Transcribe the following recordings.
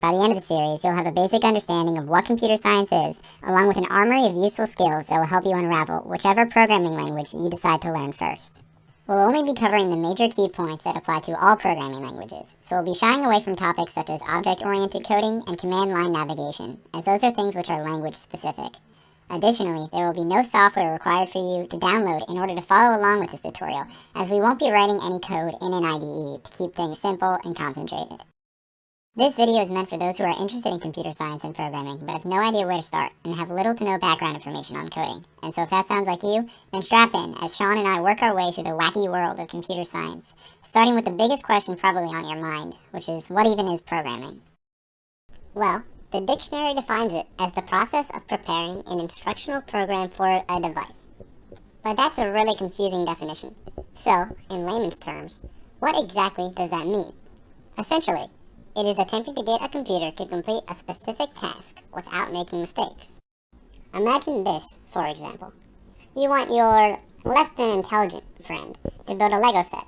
By the end of the series, you'll have a basic understanding of what computer science is, along with an armory of useful skills that will help you unravel whichever programming language you decide to learn first. We'll only be covering the major key points that apply to all programming languages, so we'll be shying away from topics such as object-oriented coding and command line navigation, as those are things which are language-specific. Additionally, there will be no software required for you to download in order to follow along with this tutorial, as we won't be writing any code in an IDE to keep things simple and concentrated. This video is meant for those who are interested in computer science and programming, but have no idea where to start and have little to no background information on coding. And so if that sounds like you, then strap in as Sean and I work our way through the wacky world of computer science, starting with the biggest question probably on your mind, which is, what even is programming? Well, the dictionary defines it as the process of preparing an instructional program for a device. But that's a really confusing definition. So, in layman's terms, what exactly does that mean? Essentially, it is attempting to get a computer to complete a specific task without making mistakes. Imagine this, for example. You want your less than intelligent friend to build a Lego set,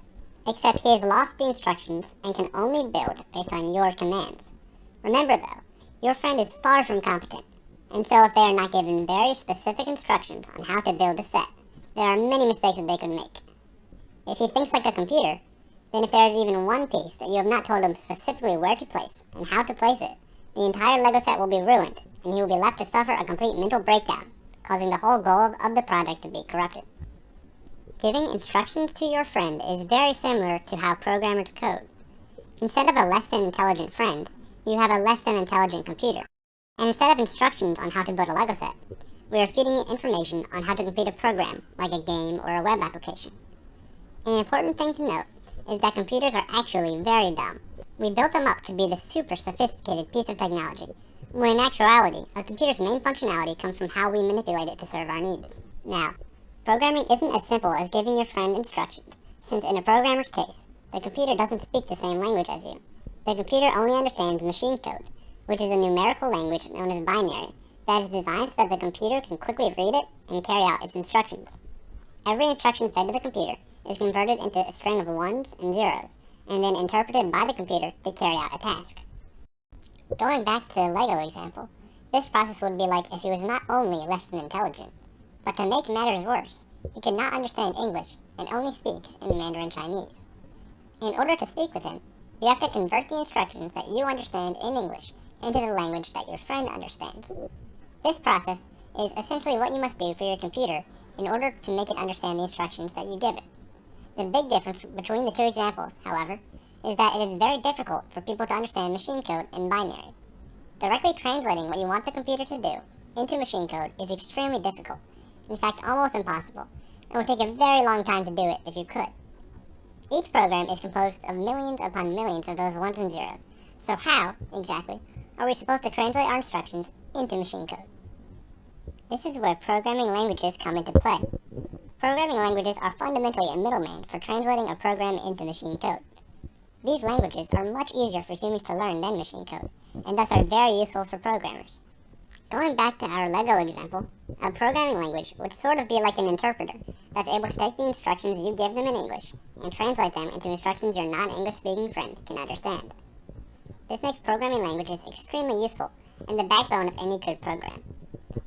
except he has lost the instructions and can only build based on your commands. Remember though, your friend is far from competent, and so if they are not given very specific instructions on how to build the set, there are many mistakes that they could make. If he thinks like a computer, then if there is even one piece that you have not told him specifically where to place and how to place it, the entire Lego set will be ruined, and he will be left to suffer a complete mental breakdown, causing the whole goal of the project to be corrupted. Giving instructions to your friend is very similar to how programmers code. Instead of a less than intelligent friend, you have a less than intelligent computer. And instead of instructions on how to build a Lego set, we are feeding it information on how to complete a program, like a game or a web application. An important thing to note is that computers are actually very dumb. We built them up to be this super sophisticated piece of technology, when in actuality, a computer's main functionality comes from how we manipulate it to serve our needs. Now, programming isn't as simple as giving your friend instructions, since in a programmer's case, the computer doesn't speak the same language as you. The computer only understands machine code, which is a numerical language known as binary, that is designed so that the computer can quickly read it and carry out its instructions. Every instruction fed to the computer is converted into a string of ones and zeros, and then interpreted by the computer to carry out a task. Going back to the Lego example, this process would be like if he was not only less than intelligent, but to make matters worse, he could not understand English and only speaks in Mandarin Chinese. In order to speak with him, you have to convert the instructions that you understand in English into the language that your friend understands. This process is essentially what you must do for your computer in order to make it understand the instructions that you give it. The big difference between the two examples, however, is that it is very difficult for people to understand machine code in binary. Directly translating what you want the computer to do into machine code is extremely difficult, in fact almost impossible, and would take a very long time to do it if you could. Each program is composed of millions upon millions of those ones and zeros, so how, exactly, are we supposed to translate our instructions into machine code? This is where programming languages come into play. Programming languages are fundamentally a middleman for translating a program into machine code. These languages are much easier for humans to learn than machine code, and thus are very useful for programmers. Going back to our Lego example, a programming language would sort of be like an interpreter that's able to take the instructions you give them in English and translate them into instructions your non-English speaking friend can understand. This makes programming languages extremely useful and the backbone of any good program.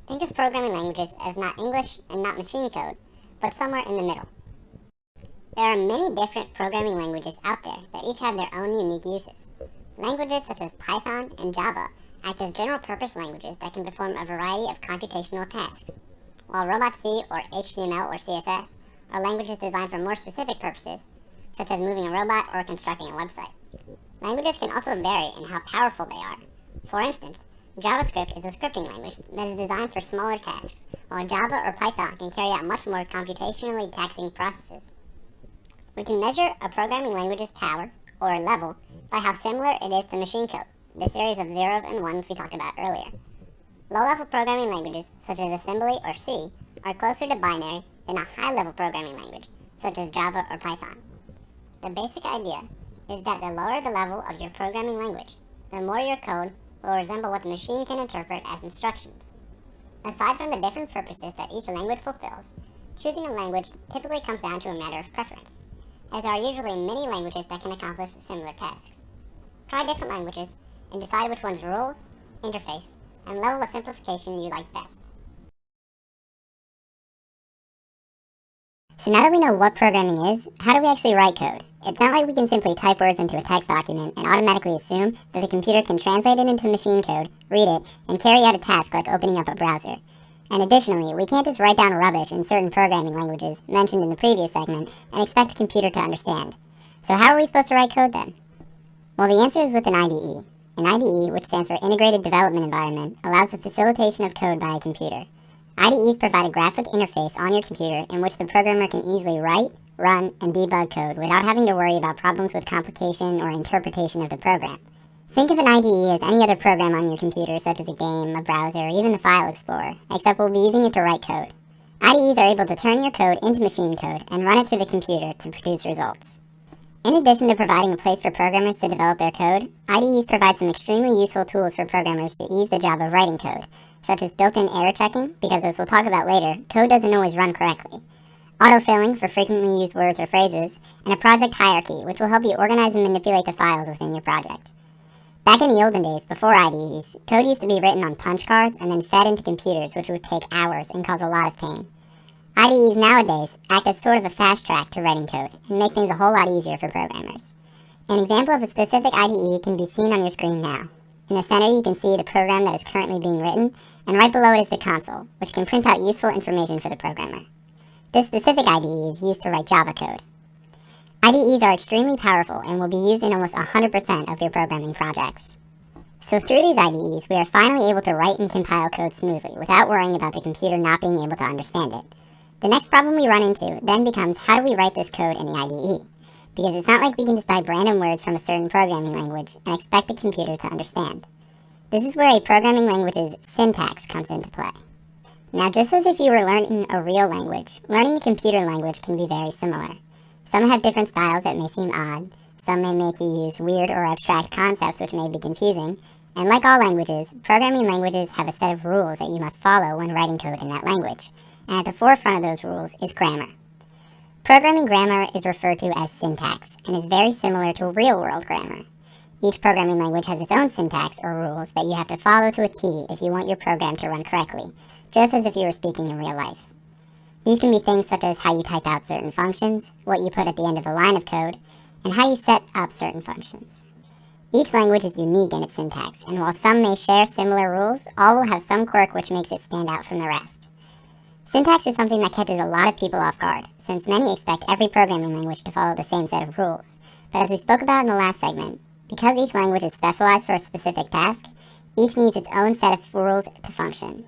Think of programming languages as not English and not machine code, but somewhere in the middle. There are many different programming languages out there that each have their own unique uses. Languages such as Python and Java act as general-purpose languages that can perform a variety of computational tasks, while Robot-C or HTML or CSS are languages designed for more specific purposes, such as moving a robot or constructing a website. Languages can also vary in how powerful they are. For instance, JavaScript is a scripting language that is designed for smaller tasks, while Java or Python can carry out much more computationally taxing processes. We can measure a programming language's power, or level, by how similar it is to machine code, the series of zeros and ones we talked about earlier. Low-level programming languages, such as assembly or C, are closer to binary than a high-level programming language, such as Java or Python. The basic idea is that the lower the level of your programming language, the more your code will resemble what the machine can interpret as instructions. Aside from the different purposes that each language fulfills, choosing a language typically comes down to a matter of preference, as there are usually many languages that can accomplish similar tasks. Try different languages and decide which one's rules, interface, and level of simplification you like best. So now that we know what programming is, how do we actually write code? It's not like we can simply type words into a text document and automatically assume that the computer can translate it into machine code, read it, and carry out a task like opening up a browser. And additionally, we can't just write down rubbish in certain programming languages mentioned in the previous segment and expect the computer to understand. So how are we supposed to write code then? Well, the answer is with an IDE. An IDE, which stands for Integrated Development Environment, allows the facilitation of code by a computer. IDEs provide a graphic interface on your computer in which the programmer can easily write, run, and debug code without having to worry about problems with complication or interpretation of the program. Think of an IDE as any other program on your computer, such as a game, a browser, or even the File Explorer, except we'll be using it to write code. IDEs are able to turn your code into machine code and run it through the computer to produce results. In addition to providing a place for programmers to develop their code, IDEs provide some extremely useful tools for programmers to ease the job of writing code, such as built-in error checking, because as we'll talk about later, code doesn't always run correctly, autofilling for frequently used words or phrases, and a project hierarchy, which will help you organize and manipulate the files within your project. Back in the olden days, before IDEs, code used to be written on punch cards and then fed into computers, which would take hours and cause a lot of pain. IDEs nowadays act as sort of a fast track to writing code and make things a whole lot easier for programmers. An example of a specific IDE can be seen on your screen now. In the center you can see the program that is currently being written, and right below it is the console, which can print out useful information for the programmer. This specific IDE is used to write Java code. IDEs are extremely powerful and will be used in almost 100% of your programming projects. So through these IDEs, we are finally able to write and compile code smoothly without worrying about the computer not being able to understand it. The next problem we run into then becomes how do we write this code in the IDE? Because it's not like we can just type random words from a certain programming language and expect the computer to understand. This is where a programming language's syntax comes into play. Now, just as if you were learning a real language, learning a computer language can be very similar. Some have different styles that may seem odd, some may make you use weird or abstract concepts which may be confusing, and like all languages, programming languages have a set of rules that you must follow when writing code in that language, and at the forefront of those rules is grammar. Programming grammar is referred to as syntax, and is very similar to real-world grammar. Each programming language has its own syntax or rules that you have to follow to a T if you want your program to run correctly, just as if you were speaking in real life. These can be things such as how you type out certain functions, what you put at the end of a line of code, and how you set up certain functions. Each language is unique in its syntax, and while some may share similar rules, all will have some quirk which makes it stand out from the rest. Syntax is something that catches a lot of people off guard, since many expect every programming language to follow the same set of rules. But as we spoke about in the last segment, because each language is specialized for a specific task, each needs its own set of rules to function.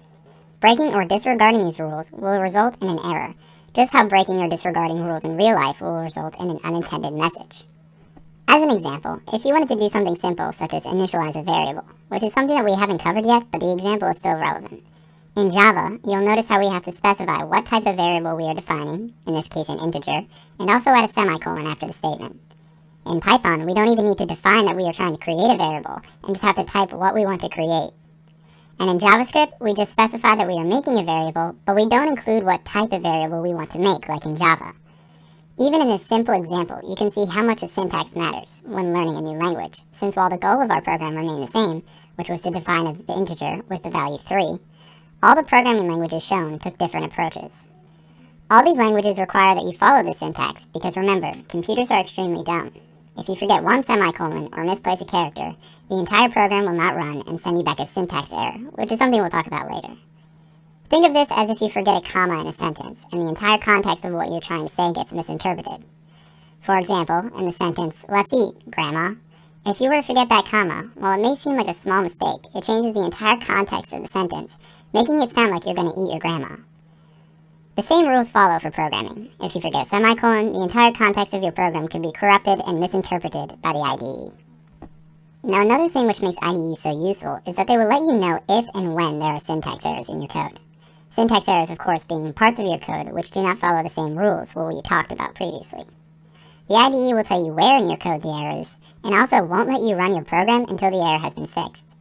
Breaking or disregarding these rules will result in an error, just how breaking or disregarding rules in real life will result in an unintended message. As an example, if you wanted to do something simple such as initialize a variable, which is something that we haven't covered yet, but the example is still relevant. In Java, you'll notice how we have to specify what type of variable we are defining, in this case an integer, and also add a semicolon after the statement. In Python, we don't even need to define that we are trying to create a variable, and just have to type what we want to create. And in JavaScript, we just specify that we are making a variable, but we don't include what type of variable we want to make, like in Java. Even in this simple example, you can see how much a syntax matters when learning a new language, since while the goal of our program remained the same, which was to define an integer with the value 3, all the programming languages shown took different approaches. All these languages require that you follow this syntax because remember, computers are extremely dumb. If you forget one semicolon or misplace a character, the entire program will not run and send you back a syntax error, which is something we'll talk about later. Think of this as if you forget a comma in a sentence and the entire context of what you're trying to say gets misinterpreted. For example, in the sentence, "Let's eat, Grandma," if you were to forget that comma, while it may seem like a small mistake, it changes the entire context of the sentence, making it sound like you're going to eat your grandma. The same rules follow for programming. If you forget a semicolon, the entire context of your program can be corrupted and misinterpreted by the IDE. Now, another thing which makes IDEs so useful is that they will let you know if and when there are syntax errors in your code. Syntax errors, of course, being parts of your code which do not follow the same rules what we talked about previously. The IDE will tell you where in your code the error is, and also won't let you run your program until the error has been fixed.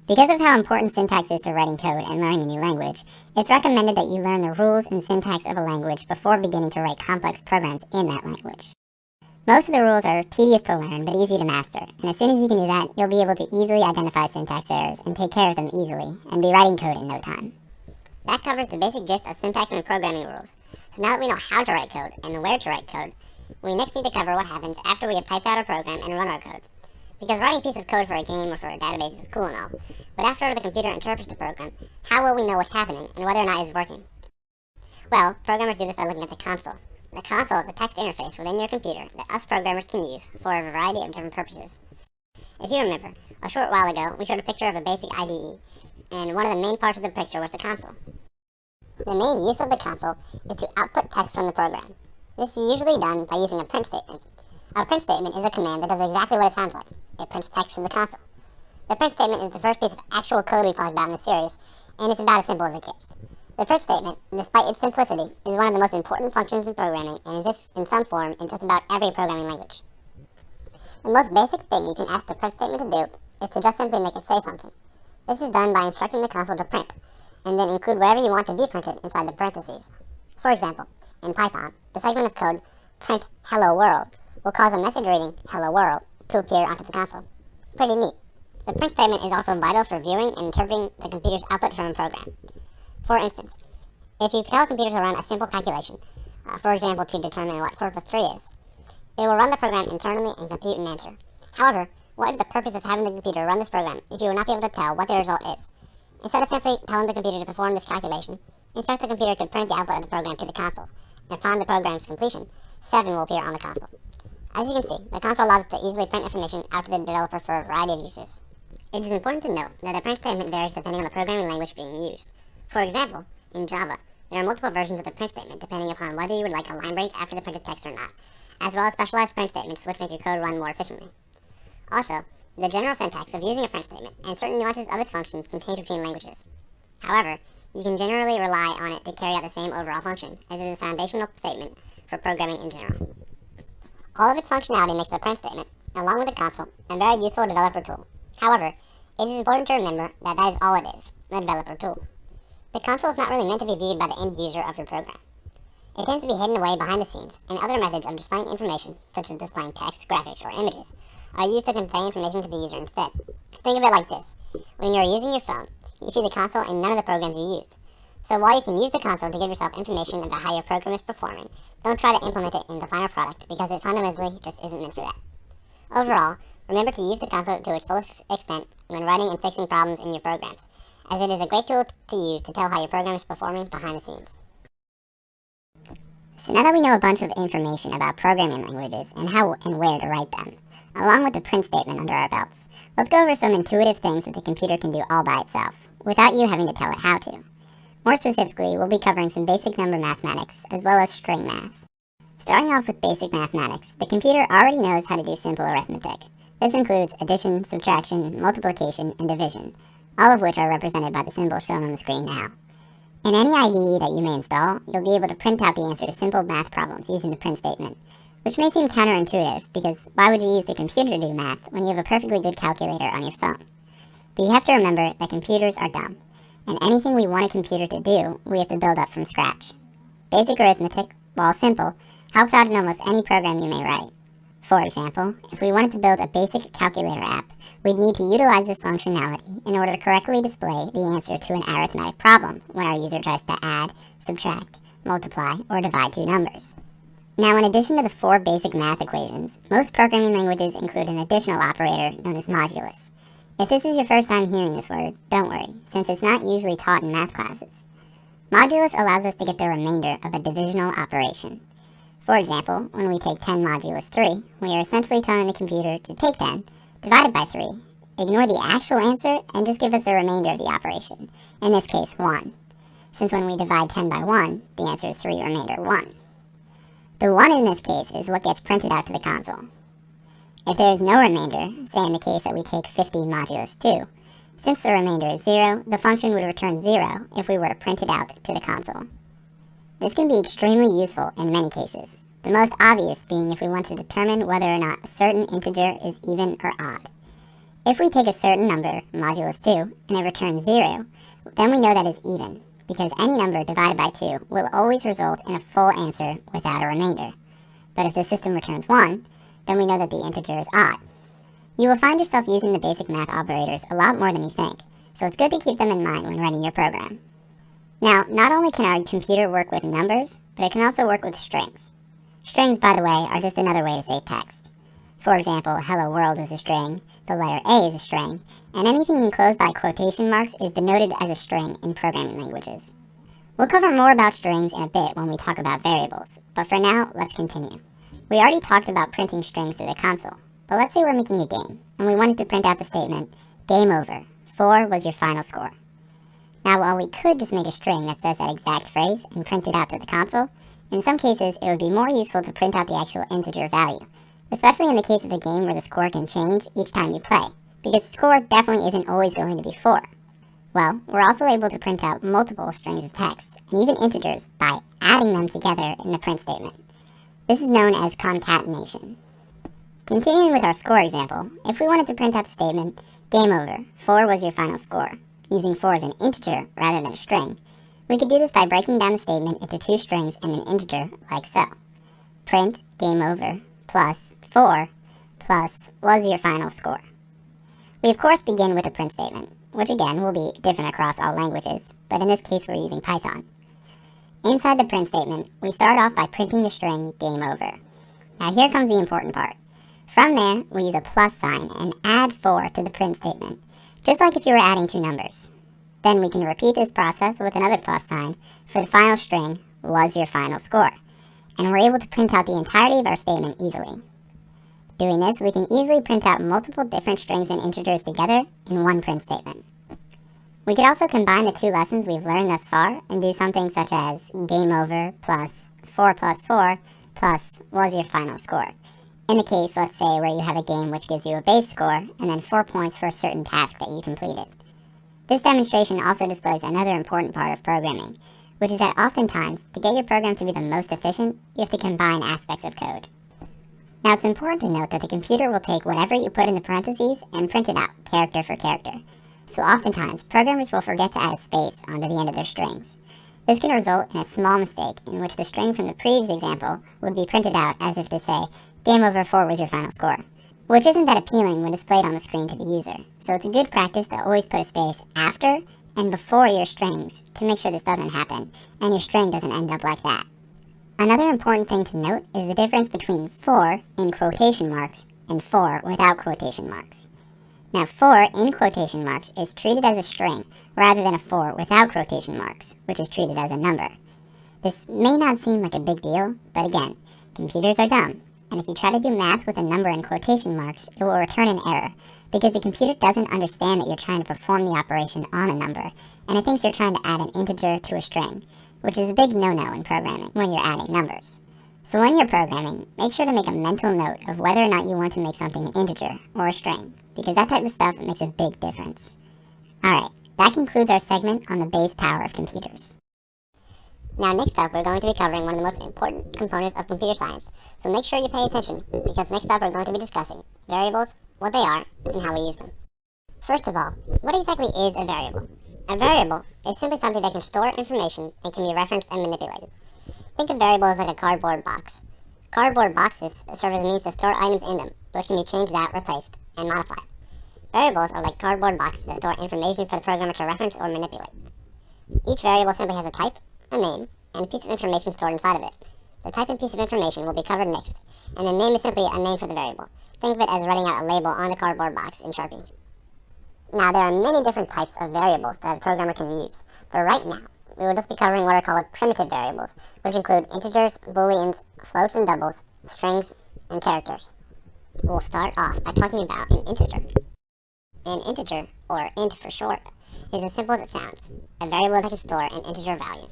Because of how important syntax is to writing code and learning a new language, it's recommended that you learn the rules and syntax of a language before beginning to write complex programs in that language. Most of the rules are tedious to learn, but easy to master, and as soon as you can do that, you'll be able to easily identify syntax errors and take care of them easily, and be writing code in no time. That covers the basic gist of syntax and programming rules. So now that we know how to write code and where to write code, we next need to cover what happens after we have typed out our program and run our code. Because writing a piece of code for a game or for a database is cool and all, but after the computer interprets the program, how will we know what's happening and whether or not it's working? Well, programmers do this by looking at the console. The console is a text interface within your computer that us programmers can use for a variety of different purposes. If you remember, a short while ago, we showed a picture of a basic IDE, and one of the main parts of the picture was the console. The main use of the console is to output text from the program. This is usually done by using a print statement. A print statement is a command that does exactly what it sounds like. It prints text from the console. The print statement is the first piece of actual code we've talked about in the series, and it's about as simple as it gets. The print statement, despite its simplicity, is one of the most important functions in programming and exists in some form in just about every programming language. The most basic thing you can ask the print statement to do is to just simply make it say something. This is done by instructing the console to print, and then include whatever you want to be printed inside the parentheses. For example, in Python, the segment of code print hello world will cause a message reading hello world to appear onto the console. Pretty neat. The print statement is also vital for viewing and interpreting the computer's output from a program. For instance, if you tell a computer to run a simple calculation, for example to determine what 4 plus 3 is, it will run the program internally and compute an answer. However, what is the purpose of having the computer run this program if you will not be able to tell what the result is? Instead of simply telling the computer to perform this calculation, instruct the computer to print the output of the program to the console, and upon the program's completion, 7 will appear on the console. As you can see, the console allows us to easily print information out to the developer for a variety of uses. It is important to note that the print statement varies depending on the programming language being used. For example, in Java, there are multiple versions of the print statement depending upon whether you would like a line break after the printed text or not, as well as specialized print statements which make your code run more efficiently. Also, the general syntax of using a print statement and certain nuances of its function can change between languages. However, you can generally rely on it to carry out the same overall function, as it is a foundational statement for programming in general. All of its functionality makes the print statement, along with the console, a very useful developer tool. However, it is important to remember that that is all it is, a developer tool. The console is not really meant to be viewed by the end user of your program. It tends to be hidden away behind the scenes, and other methods of displaying information, such as displaying text, graphics, or images, are used to convey information to the user instead. Think of it like this. When you are using your phone, you see the console in none of the programs you use. So while you can use the console to give yourself information about how your program is performing, don't try to implement it in the final product because it fundamentally just isn't meant for that. Overall, remember to use the console to its fullest extent when writing and fixing problems in your programs, as it is a great tool to use to tell how your program is performing behind the scenes. So now that we know a bunch of information about programming languages and how and where to write them, along with the print statement under our belts, let's go over some intuitive things that the computer can do all by itself, without you having to tell it how to. More specifically, we'll be covering some basic number mathematics, as well as string math. Starting off with basic mathematics, the computer already knows how to do simple arithmetic. This includes addition, subtraction, multiplication, and division, all of which are represented by the symbols shown on the screen now. In any IDE that you may install, you'll be able to print out the answer to simple math problems using the print statement, which may seem counterintuitive, because why would you use the computer to do math when you have a perfectly good calculator on your phone? But you have to remember that computers are dumb, and anything we want a computer to do, we have to build up from scratch. Basic arithmetic, while simple, helps out in almost any program you may write. For example, if we wanted to build a basic calculator app, we'd need to utilize this functionality in order to correctly display the answer to an arithmetic problem when our user tries to add, subtract, multiply, or divide two numbers. Now, in addition to the 4 basic math equations, most programming languages include an additional operator known as modulus. If this is your first time hearing this word, don't worry, since it's not usually taught in math classes. Modulus allows us to get the remainder of a divisional operation. For example, when we take 10 modulus 3, we are essentially telling the computer to take 10, divide it by 3, ignore the actual answer, and just give us the remainder of the operation, in this case 1. Since when we divide 10 by 1, the answer is 3 remainder 1. The 1 in this case is what gets printed out to the console. If there is no remainder, say in the case that we take 50 modulus 2, since the remainder is 0, the function would return 0 if we were to print it out to the console. This can be extremely useful in many cases, the most obvious being if we want to determine whether or not a certain integer is even or odd. If we take a certain number, modulus 2, and it returns 0, then we know that is even, because any number divided by 2 will always result in a full answer without a remainder. But if the system returns 1, then we know that the integer is odd. You will find yourself using the basic math operators a lot more than you think, so it's good to keep them in mind when running your program. Now, not only can our computer work with numbers, but it can also work with strings. Strings, by the way, are just another way to say text. For example, hello world is a string, the letter A is a string, and anything enclosed by quotation marks is denoted as a string in programming languages. We'll cover more about strings in a bit when we talk about variables, but for now, let's continue. We already talked about printing strings to the console, but let's say we're making a game, and we wanted to print out the statement, game over, 4 was your final score. Now, while we could just make a string that says that exact phrase and print it out to the console, in some cases it would be more useful to print out the actual integer value, especially in the case of a game where the score can change each time you play, because score definitely isn't always going to be 4. Well, we're also able to print out multiple strings of text, and even integers, by adding them together in the print statement. This is known as concatenation. Continuing with our score example, if we wanted to print out the statement, game over, 4 was your final score, using 4 as an integer rather than a string, we could do this by breaking down the statement into 2 strings and an integer, like so. Print game over plus 4 plus was your final score. We of course begin with a print statement, which again will be different across all languages, but in this case we're using Python. Inside the print statement, we start off by printing the string game over. Now here comes the important part. From there, we use a plus sign and add 4 to the print statement, just like if you were adding 2 numbers. Then we can repeat this process with another plus sign for the final string, was your final score, and we're able to print out the entirety of our statement easily. Doing this, we can easily print out multiple different strings and integers together in one print statement. We could also combine the 2 lessons we've learned thus far and do something such as game over plus 4 plus was your final score. In the case, let's say, where you have a game which gives you a base score and then 4 points for a certain task that you completed. This demonstration also displays another important part of programming, which is that oftentimes, to get your program to be the most efficient, you have to combine aspects of code. Now it's important to note that the computer will take whatever you put in the parentheses and print it out, character for character. So oftentimes, programmers will forget to add a space onto the end of their strings. This can result in a small mistake in which the string from the previous example would be printed out as if to say, game over 4 was your final score, which isn't that appealing when displayed on the screen to the user. So it's a good practice to always put a space after and before your strings to make sure this doesn't happen and your string doesn't end up like that. Another important thing to note is the difference between 4 in quotation marks and 4 without quotation marks. Now 4 in quotation marks is treated as a string rather than a 4 without quotation marks, which is treated as a number. This may not seem like a big deal, but again, computers are dumb, and if you try to do math with a number in quotation marks, it will return an error, because the computer doesn't understand that you're trying to perform the operation on a number, and it thinks you're trying to add an integer to a string, which is a big no-no in programming when you're adding numbers. So when you're programming, make sure to make a mental note of whether or not you want to make something an integer or a string, because that type of stuff makes a big difference. Alright, that concludes our segment on the base power of computers. Now next up, we're going to be covering one of the most important components of computer science, so make sure you pay attention, because next up we're going to be discussing variables, what they are, and how we use them. First of all, what exactly is a variable? A variable is simply something that can store information and can be referenced and manipulated. Think of variables like a cardboard box. Cardboard boxes serve as a means to store items in them, which can be changed out, replaced, and modified. Variables are like cardboard boxes that store information for the programmer to reference or manipulate. Each variable simply has a type, a name, and a piece of information stored inside of it. The type and piece of information will be covered next, and the name is simply a name for the variable. Think of it as writing out a label on the cardboard box in Sharpie. Now, there are many different types of variables that a programmer can use, but right now, we will just be covering what are called primitive variables, which include integers, booleans, floats and doubles, strings, and characters. We'll start off by talking about an integer. An integer, or int for short, is as simple as it sounds, a variable that can store an integer value.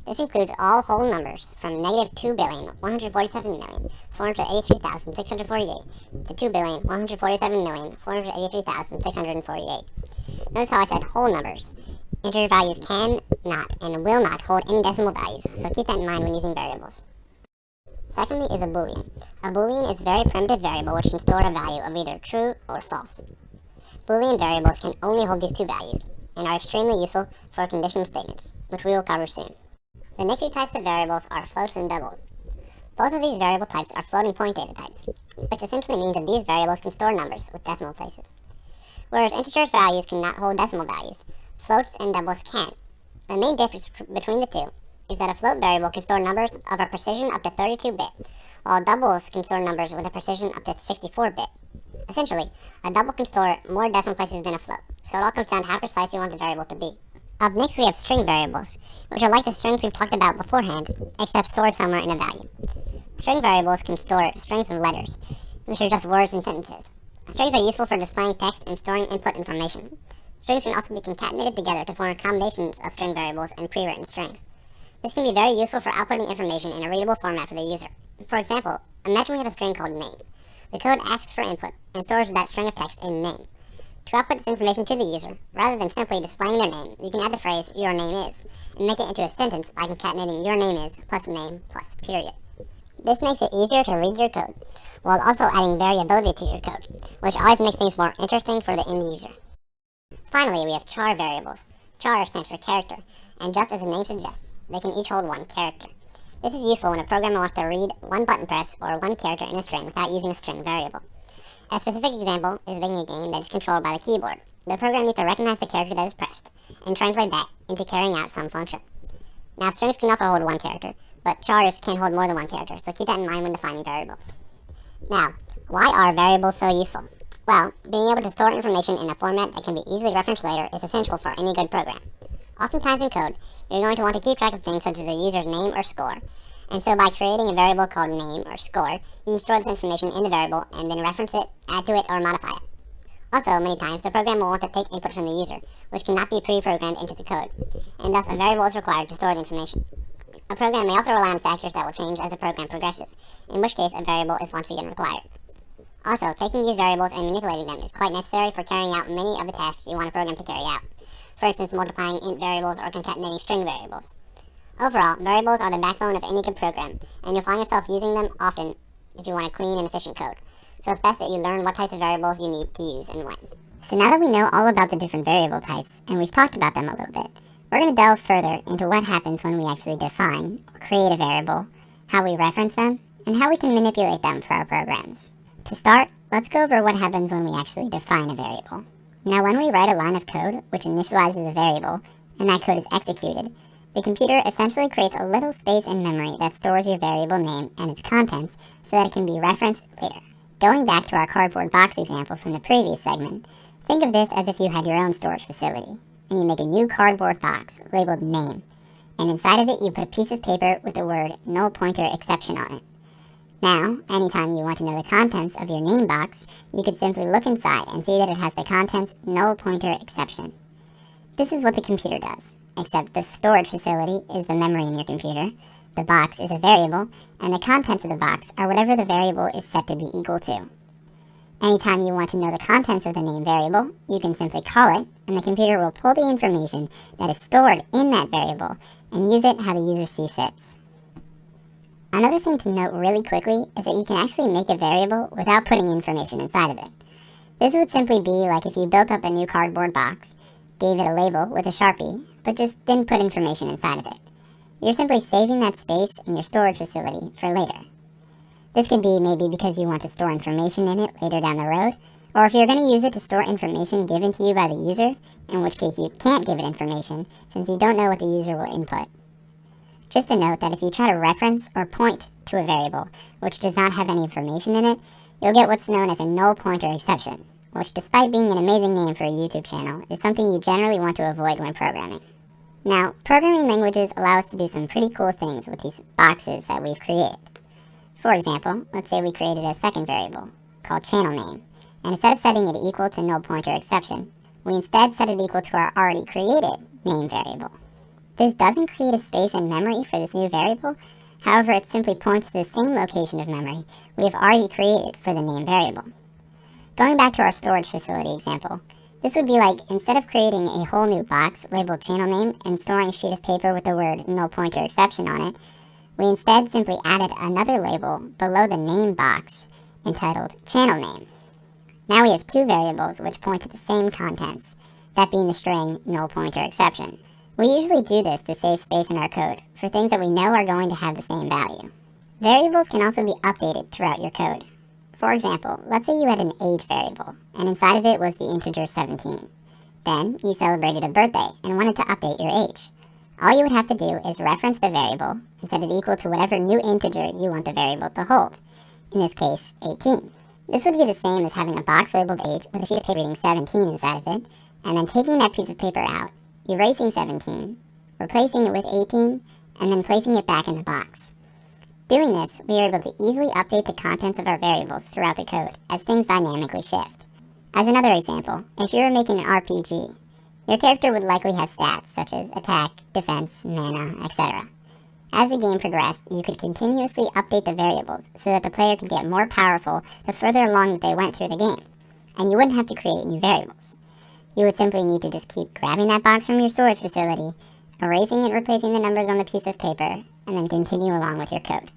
This includes all whole numbers from -2,147,483,648 to 2,147,483,648. Notice how I said whole numbers. Integer values can not and will not hold any decimal values, so keep that in mind when using variables. Secondly is a boolean. A boolean is a very primitive variable which can store a value of either true or false. Boolean variables can only hold these 2 values, and are extremely useful for conditional statements, which we will cover soon. The next 2 types of variables are floats and doubles. Both of these variable types are floating point data types, which essentially means that these variables can store numbers with decimal places. Whereas integers values cannot hold decimal values, floats and doubles can. The main difference between the two is that a float variable can store numbers of a precision up to 32-bit, while doubles can store numbers with a precision up to 64-bit. Essentially, a double can store more decimal places than a float, so it all comes down to how precise you want the variable to be. Up next we have string variables, which are like the strings we've talked about beforehand, except stored somewhere in a value. String variables can store strings of letters, which are just words and sentences. Strings are useful for displaying text and storing input information. Strings can also be concatenated together to form combinations of string variables and pre-written strings. This can be very useful for outputting information in a readable format for the user. For example, imagine we have a string called name. The code asks for input and stores that string of text in name. To output this information to the user, rather than simply displaying their name, you can add the phrase your name is, and make it into a sentence by concatenating your name is plus name plus period. This makes it easier to read your code, while also adding variability to your code, which always makes things more interesting for the end user. Finally, we have char variables. Char stands for character, and just as the name suggests, they can each hold one character. This is useful when a programmer wants to read one button press or one character in a string without using a string variable. A specific example is making a game that is controlled by the keyboard. The program needs to recognize the character that is pressed, and translate that into carrying out some function. Now, strings can also hold one character, but chars can hold more than one character, so keep that in mind when defining variables. Now, why are variables so useful? Well, being able to store information in a format that can be easily referenced later is essential for any good program. Oftentimes in code, you're going to want to keep track of things such as a user's name or score, and so by creating a variable called name or score, you can store this information in the variable and then reference it, add to it, or modify it. Also, many times, the program will want to take input from the user, which cannot be pre-programmed into the code, and thus a variable is required to store the information. A program may also rely on factors that will change as the program progresses, in which case a variable is once again required. Also, taking these variables and manipulating them is quite necessary for carrying out many of the tasks you want a program to carry out. For instance, multiplying int variables or concatenating string variables. Overall, variables are the backbone of any good program, and you'll find yourself using them often if you want a clean and efficient code. So it's best that you learn what types of variables you need to use and when. So now that we know all about the different variable types, and we've talked about them a little bit, we're going to delve further into what happens when we actually define or create a variable, how we reference them, and how we can manipulate them for our programs. To start, let's go over what happens when we actually define a variable. Now, when we write a line of code which initializes a variable, and that code is executed, the computer essentially creates a little space in memory that stores your variable name and its contents so that it can be referenced later. Going back to our cardboard box example from the previous segment, think of this as if you had your own storage facility, and you make a new cardboard box labeled name, and inside of it you put a piece of paper with the word null pointer exception on it. Now, anytime you want to know the contents of your name box, you could simply look inside and see that it has the contents null pointer exception. This is what the computer does, except the storage facility is the memory in your computer, the box is a variable, and the contents of the box are whatever the variable is set to be equal to. Anytime you want to know the contents of the name variable, you can simply call it, and the computer will pull the information that is stored in that variable and use it how the user sees fits. Another thing to note really quickly is that you can actually make a variable without putting information inside of it. This would simply be like if you built up a new cardboard box, gave it a label with a Sharpie, but just didn't put information inside of it. You're simply saving that space in your storage facility for later. This could be maybe because you want to store information in it later down the road, or if you're going to use it to store information given to you by the user, in which case you can't give it information since you don't know what the user will input. Just a note that if you try to reference or point to a variable which does not have any information in it, you'll get what's known as a null pointer exception, which despite being an amazing name for a YouTube channel, is something you generally want to avoid when programming. Now, programming languages allow us to do some pretty cool things with these boxes that we've created. For example, let's say we created a second variable called channel name, and instead of setting it equal to null pointer exception, we instead set it equal to our already created name variable. This doesn't create a space in memory for this new variable, however it simply points to the same location of memory we have already created for the name variable. Going back to our storage facility example, this would be like instead of creating a whole new box labeled channel name and storing a sheet of paper with the word null pointer exception on it, we instead simply added another label below the name box entitled channel name. Now we have two variables which point to the same contents, that being the string null pointer exception. We usually do this to save space in our code for things that we know are going to have the same value. Variables can also be updated throughout your code. For example, let's say you had an age variable, and inside of it was the integer 17. Then, you celebrated a birthday and wanted to update your age. All you would have to do is reference the variable and set it equal to whatever new integer you want the variable to hold, in this case, 18. This would be the same as having a box labeled age with a sheet of paper reading 17 inside of it, and then taking that piece of paper out, erasing 17, replacing it with 18, and then placing it back in the box. Doing this, we are able to easily update the contents of our variables throughout the code as things dynamically shift. As another example, if you were making an RPG, your character would likely have stats such as attack, defense, mana, etc. As the game progressed, you could continuously update the variables so that the player could get more powerful the further along that they went through the game, and you wouldn't have to create new variables. You would simply need to just keep grabbing that box from your storage facility, erasing and replacing the numbers on the piece of paper, and then continue along with your code.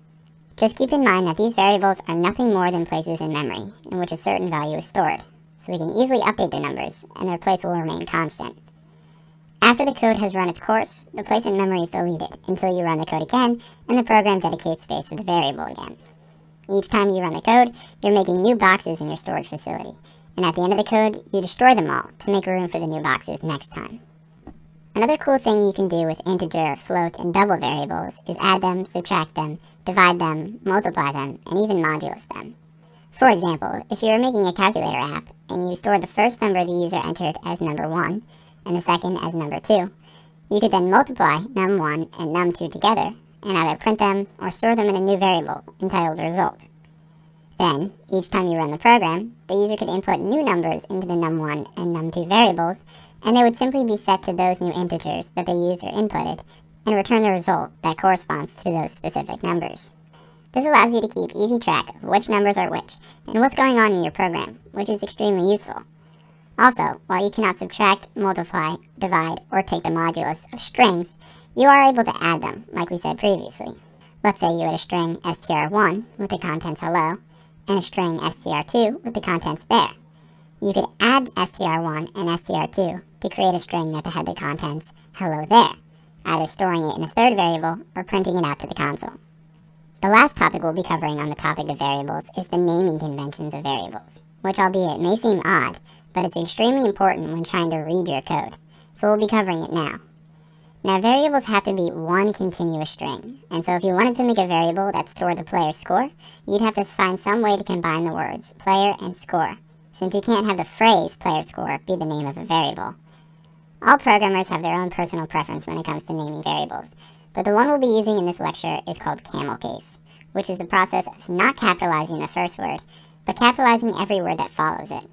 Just keep in mind that these variables are nothing more than places in memory in which a certain value is stored, so we can easily update the numbers, and their place will remain constant. After the code has run its course, the place in memory is deleted until you run the code again, and the program dedicates space for the variable again. Each time you run the code, you're making new boxes in your storage facility, and at the end of the code, you destroy them all to make room for the new boxes next time. Another cool thing you can do with integer, float, and double variables is add them, subtract them, divide them, multiply them, and even modulus them. For example, if you are making a calculator app and you store the first number the user entered as number 1 and the second as number 2, you could then multiply num1 and num2 together and either print them or store them in a new variable entitled result. Then, each time you run the program, the user could input new numbers into the num1 and num2 variables, and they would simply be set to those new integers that the user inputted and return the result that corresponds to those specific numbers. This allows you to keep easy track of which numbers are which and what's going on in your program, which is extremely useful. Also, while you cannot subtract, multiply, divide, or take the modulus of strings, you are able to add them, like we said previously. Let's say you had a string str1 with the contents hello, and a string str2 with the contents there. You could add str1 and str2 to create a string that had the contents hello there, either storing it in a third variable or printing it out to the console. The last topic we'll be covering on the topic of variables is the naming conventions of variables, which albeit may seem odd, but it's extremely important when trying to read your code, so we'll be covering it now. Now, variables have to be one continuous string, and so if you wanted to make a variable that stored the player's score, you'd have to find some way to combine the words player and score, since you can't have the phrase player score be the name of a variable. All programmers have their own personal preference when it comes to naming variables, but the one we'll be using in this lecture is called camel case, which is the process of not capitalizing the first word, but capitalizing every word that follows it.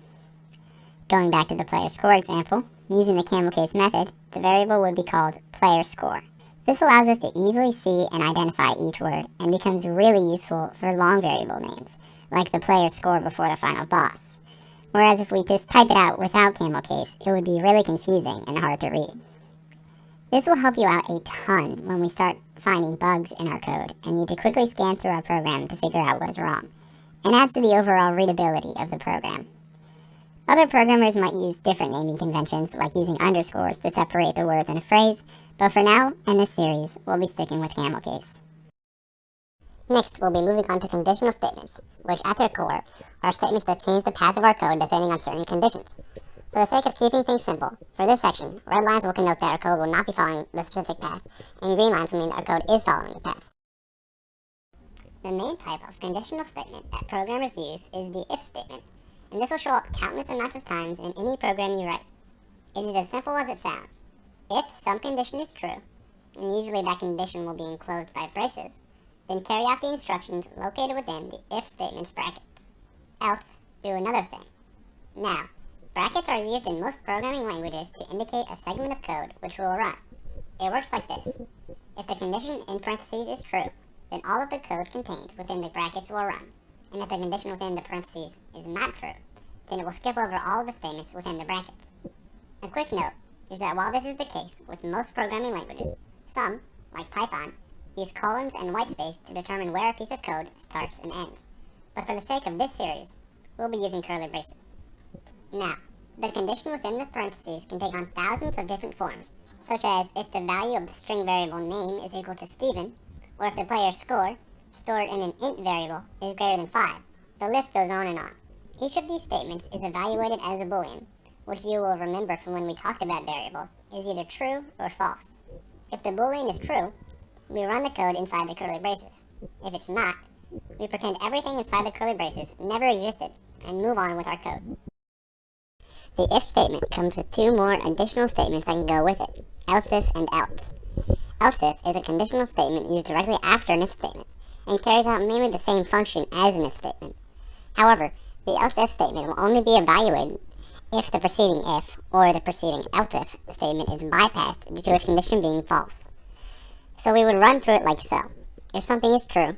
Going back to the player score example, using the camel case method, the variable would be called player score. This allows us to easily see and identify each word and becomes really useful for long variable names, like the player score before the final boss. Whereas if we just type it out without camel case, it would be really confusing and hard to read. This will help you out a ton when we start finding bugs in our code and need to quickly scan through our program to figure out what is wrong, and adds to the overall readability of the program. Other programmers might use different naming conventions, like using underscores to separate the words in a phrase, but for now, in this series, we'll be sticking with camel case. Next, we'll be moving on to conditional statements, which at their core are statements that change the path of our code depending on certain conditions. For the sake of keeping things simple, for this section, red lines will connote that our code will not be following the specific path, and green lines will mean that our code is following the path. The main type of conditional statement that programmers use is the if statement, and this will show up countless amounts of times in any program you write. It is as simple as it sounds. If some condition is true, and usually that condition will be enclosed by braces, then carry out the instructions located within the if statement's brackets. Else, do another thing. Now, brackets are used in most programming languages to indicate a segment of code which will run. It works like this. If the condition in parentheses is true, then all of the code contained within the brackets will run. And if the condition within the parentheses is not true, then it will skip over all of the statements within the brackets. A quick note is that while this is the case with most programming languages, some, like Python, use colons and whitespace to determine where a piece of code starts and ends. But for the sake of this series, we'll be using curly braces. Now, the condition within the parentheses can take on thousands of different forms, such as if the value of the string variable name is equal to Stephen, or if the player's score, stored in an int variable is greater than 5. The list goes on and on. Each of these statements is evaluated as a boolean, which you will remember from when we talked about variables, is either true or false. If the boolean is true, we run the code inside the curly braces. If it's not, we pretend everything inside the curly braces never existed and move on with our code. The if statement comes with two more additional statements that can go with it, else if and else. Else if is a conditional statement used directly after an if statement, and carries out mainly the same function as an if statement. However, the else if statement will only be evaluated if the preceding if or the preceding else if statement is bypassed due to its condition being false. So we would run through it like so. If something is true,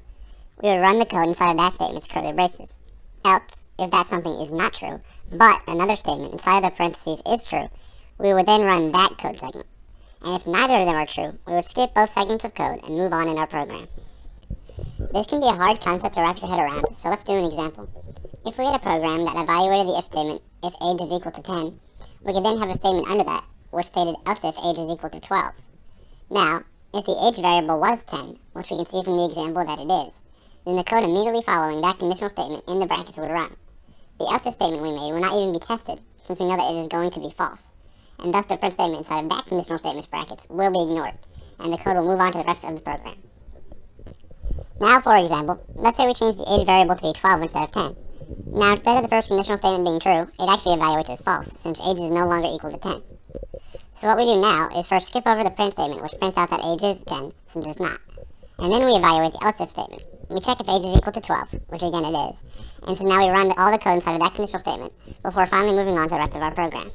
we would run the code inside of that statement's curly braces. Else, if that something is not true, but another statement inside of the parentheses is true, we would then run that code segment. And if neither of them are true, we would skip both segments of code and move on in our program. This can be a hard concept to wrap your head around, so let's do an example. If we had a program that evaluated the if statement if age is equal to 10, we could then have a statement under that, which stated else if age is equal to 12. Now, if the age variable was 10, which we can see from the example that it is, then the code immediately following that conditional statement in the brackets would run. The else if statement we made will not even be tested, since we know that it is going to be false, and thus the print statement inside of that conditional statement's brackets will be ignored, and the code will move on to the rest of the program. Now, for example, let's say we change the age variable to be 12 instead of 10. Now, instead of the first conditional statement being true, it actually evaluates as false, since age is no longer equal to 10. So what we do now is first skip over the print statement, which prints out that age is 10, since it's not. And then we evaluate the else if statement. We check if age is equal to 12, which again it is. And so now we run all the code inside of that conditional statement, before finally moving on to the rest of our program.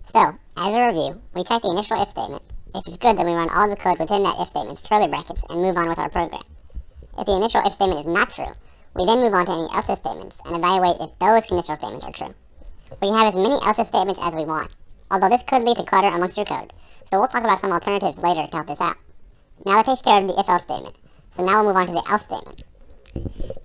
So, as a review, we check the initial if statement. If it's good, then we run all the code within that if statement's curly brackets and move on with our program. If the initial if statement is not true, we then move on to any else if statements and evaluate if those conditional statements are true. We can have as many else if statements as we want, although this could lead to clutter amongst your code, so we'll talk about some alternatives later to help this out. Now that takes care of the if-else statement, so now we'll move on to the else statement.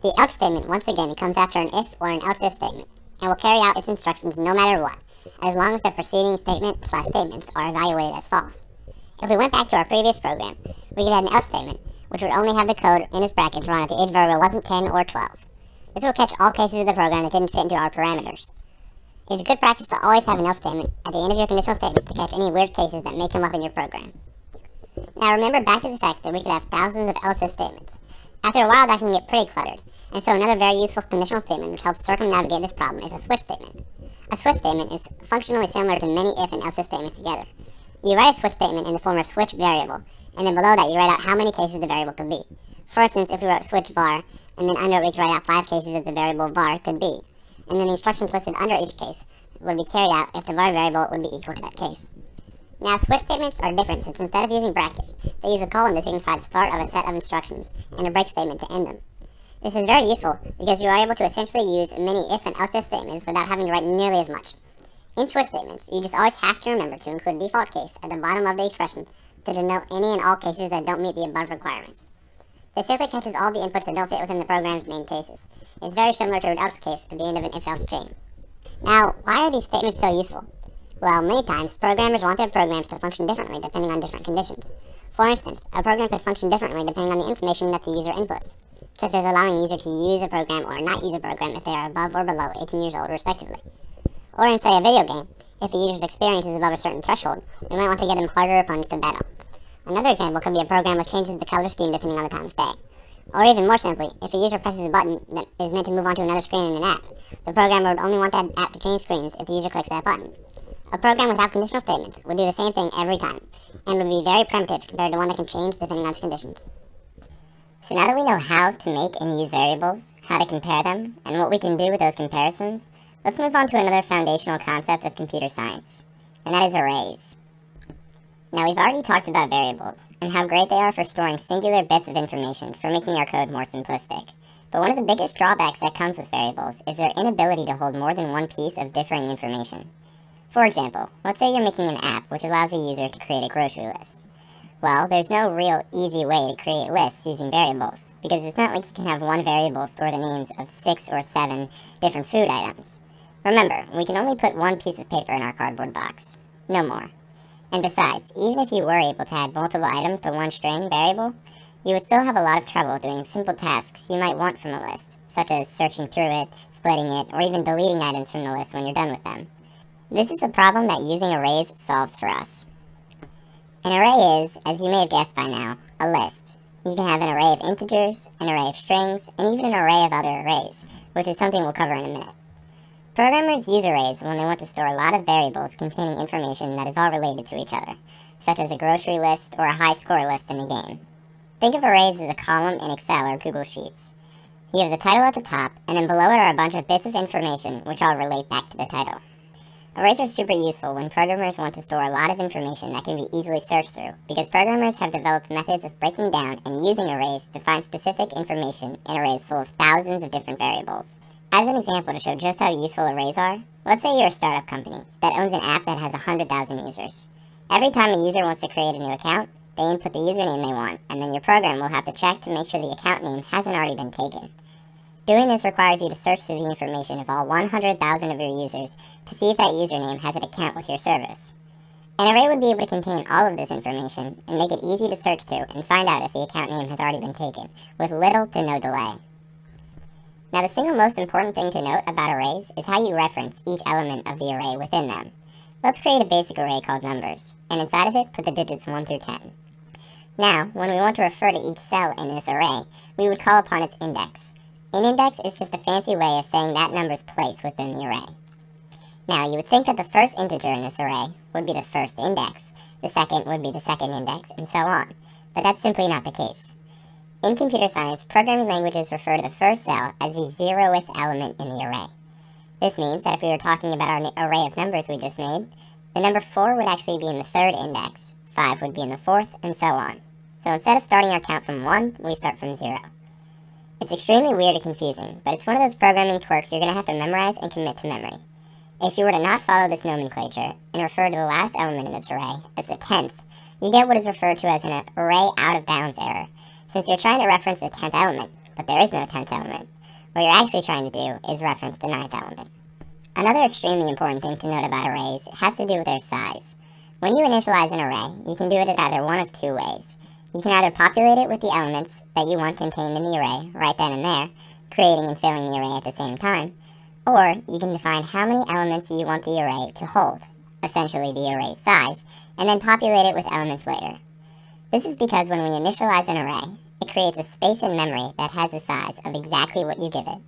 The else statement, once again, comes after an if or an else if statement, and will carry out its instructions no matter what, as long as the preceding statement/statements are evaluated as false. If we went back to our previous program, we could add an else statement, which would only have the code in its brackets run if the age variable wasn't 10 or 12. This will catch all cases of the program that didn't fit into our parameters. It's good practice to always have an else statement at the end of your conditional statements to catch any weird cases that may come up in your program. Now remember back to the fact that we could have thousands of else if statements. After a while that can get pretty cluttered, and so another very useful conditional statement which helps circumnavigate this problem is a switch statement. A switch statement is functionally similar to many if and else if statements together. You write a switch statement in the form of switch variable, and then below that you write out how many cases the variable could be. For instance, if we wrote switch var, and then under it we could write out 5 cases that the variable var could be, and then the instructions listed under each case would be carried out if the var variable would be equal to that case. Now, switch statements are different since instead of using brackets, they use a colon to signify the start of a set of instructions and a break statement to end them. This is very useful because you are able to essentially use many if and else if statements without having to write nearly as much. In switch statements, you just always have to remember to include default case at the bottom of the expression to denote any and all cases that don't meet the above requirements. This simply catches all the inputs that don't fit within the program's main cases. It's very similar to an else case at the end of an if-else chain. Now, why are these statements so useful? Well, many times, programmers want their programs to function differently depending on different conditions. For instance, a program could function differently depending on the information that the user inputs, such as allowing a user to use a program or not use a program if they are above or below 18 years old, respectively. Or in, say, a video game, if the user's experience is above a certain threshold, we might want to get them harder opponents to battle. Another example could be a program which changes the color scheme depending on the time of day. Or even more simply, if a user presses a button that is meant to move on to another screen in an app, the programmer would only want that app to change screens if the user clicks that button. A program without conditional statements would do the same thing every time, and would be very primitive compared to one that can change depending on its conditions. So now that we know how to make and use variables, how to compare them, and what we can do with those comparisons, let's move on to another foundational concept of computer science, and that is arrays. Now we've already talked about variables, and how great they are for storing singular bits of information for making our code more simplistic. But one of the biggest drawbacks that comes with variables is their inability to hold more than one piece of differing information. For example, let's say you're making an app which allows a user to create a grocery list. Well, there's no real easy way to create lists using variables, because it's not like you can have one variable store the names of 6 or 7 different food items. Remember, we can only put one piece of paper in our cardboard box, no more. And besides, even if you were able to add multiple items to one string variable, You would still have a lot of trouble doing simple tasks you might want from a list, such as searching through it, splitting it, or even deleting items from the list when you're done with them. This is the problem that using arrays solves for us. An array is, as you may have guessed by now, a list. You can have an array of integers, an array of strings, and even an array of other arrays, which is something we'll cover in a minute. Programmers use arrays when they want to store a lot of variables containing information that is all related to each other, such as a grocery list or a high score list in a game. Think of arrays as a column in Excel or Google Sheets. You have the title at the top, and then below it are a bunch of bits of information which all relate back to the title. Arrays are super useful when programmers want to store a lot of information that can be easily searched through, because programmers have developed methods of breaking down and using arrays to find specific information in arrays full of thousands of different variables. As an example to show just how useful arrays are, let's say you're a startup company that owns an app that has 100,000 users. Every time a user wants to create a new account, they input the username they want, and then your program will have to check to make sure the account name hasn't already been taken. Doing this requires you to search through the information of all 100,000 of your users to see if that username has an account with your service. An array would be able to contain all of this information and make it easy to search through and find out if the account name has already been taken, with little to no delay. Now, the single most important thing to note about arrays is how you reference each element of the array within them. Let's create a basic array called numbers, and inside of it put the digits 1 through 10. Now, when we want to refer to each cell in this array, we would call upon its index. An index is just a fancy way of saying that number's place within the array. Now, you would think that the first integer in this array would be the first index, the second would be the second index, and so on, but that's simply not the case. In computer science, programming languages refer to the first cell as the 0th element in the array. This means that if we were talking about our array of numbers we just made, the number 4 would actually be in the third index, 5 would be in the fourth, and so on. So instead of starting our count from 1, we start from 0. It's extremely weird and confusing, but it's one of those programming quirks you're going to have to memorize and commit to memory. If you were to not follow this nomenclature and refer to the last element in this array as the 10th, you get what is referred to as an array out of bounds error, since you're trying to reference the 10th element, but there is no 10th element. What you're actually trying to do is reference the 9th element. Another extremely important thing to note about arrays has to do with their size. When you initialize an array, you can do it in either one of two ways. You can either populate it with the elements that you want contained in the array right then and there, creating and filling the array at the same time, or you can define how many elements you want the array to hold, essentially the array size, and then populate it with elements later. This is because when we initialize an array, it creates a space in memory that has the size of exactly what you give it,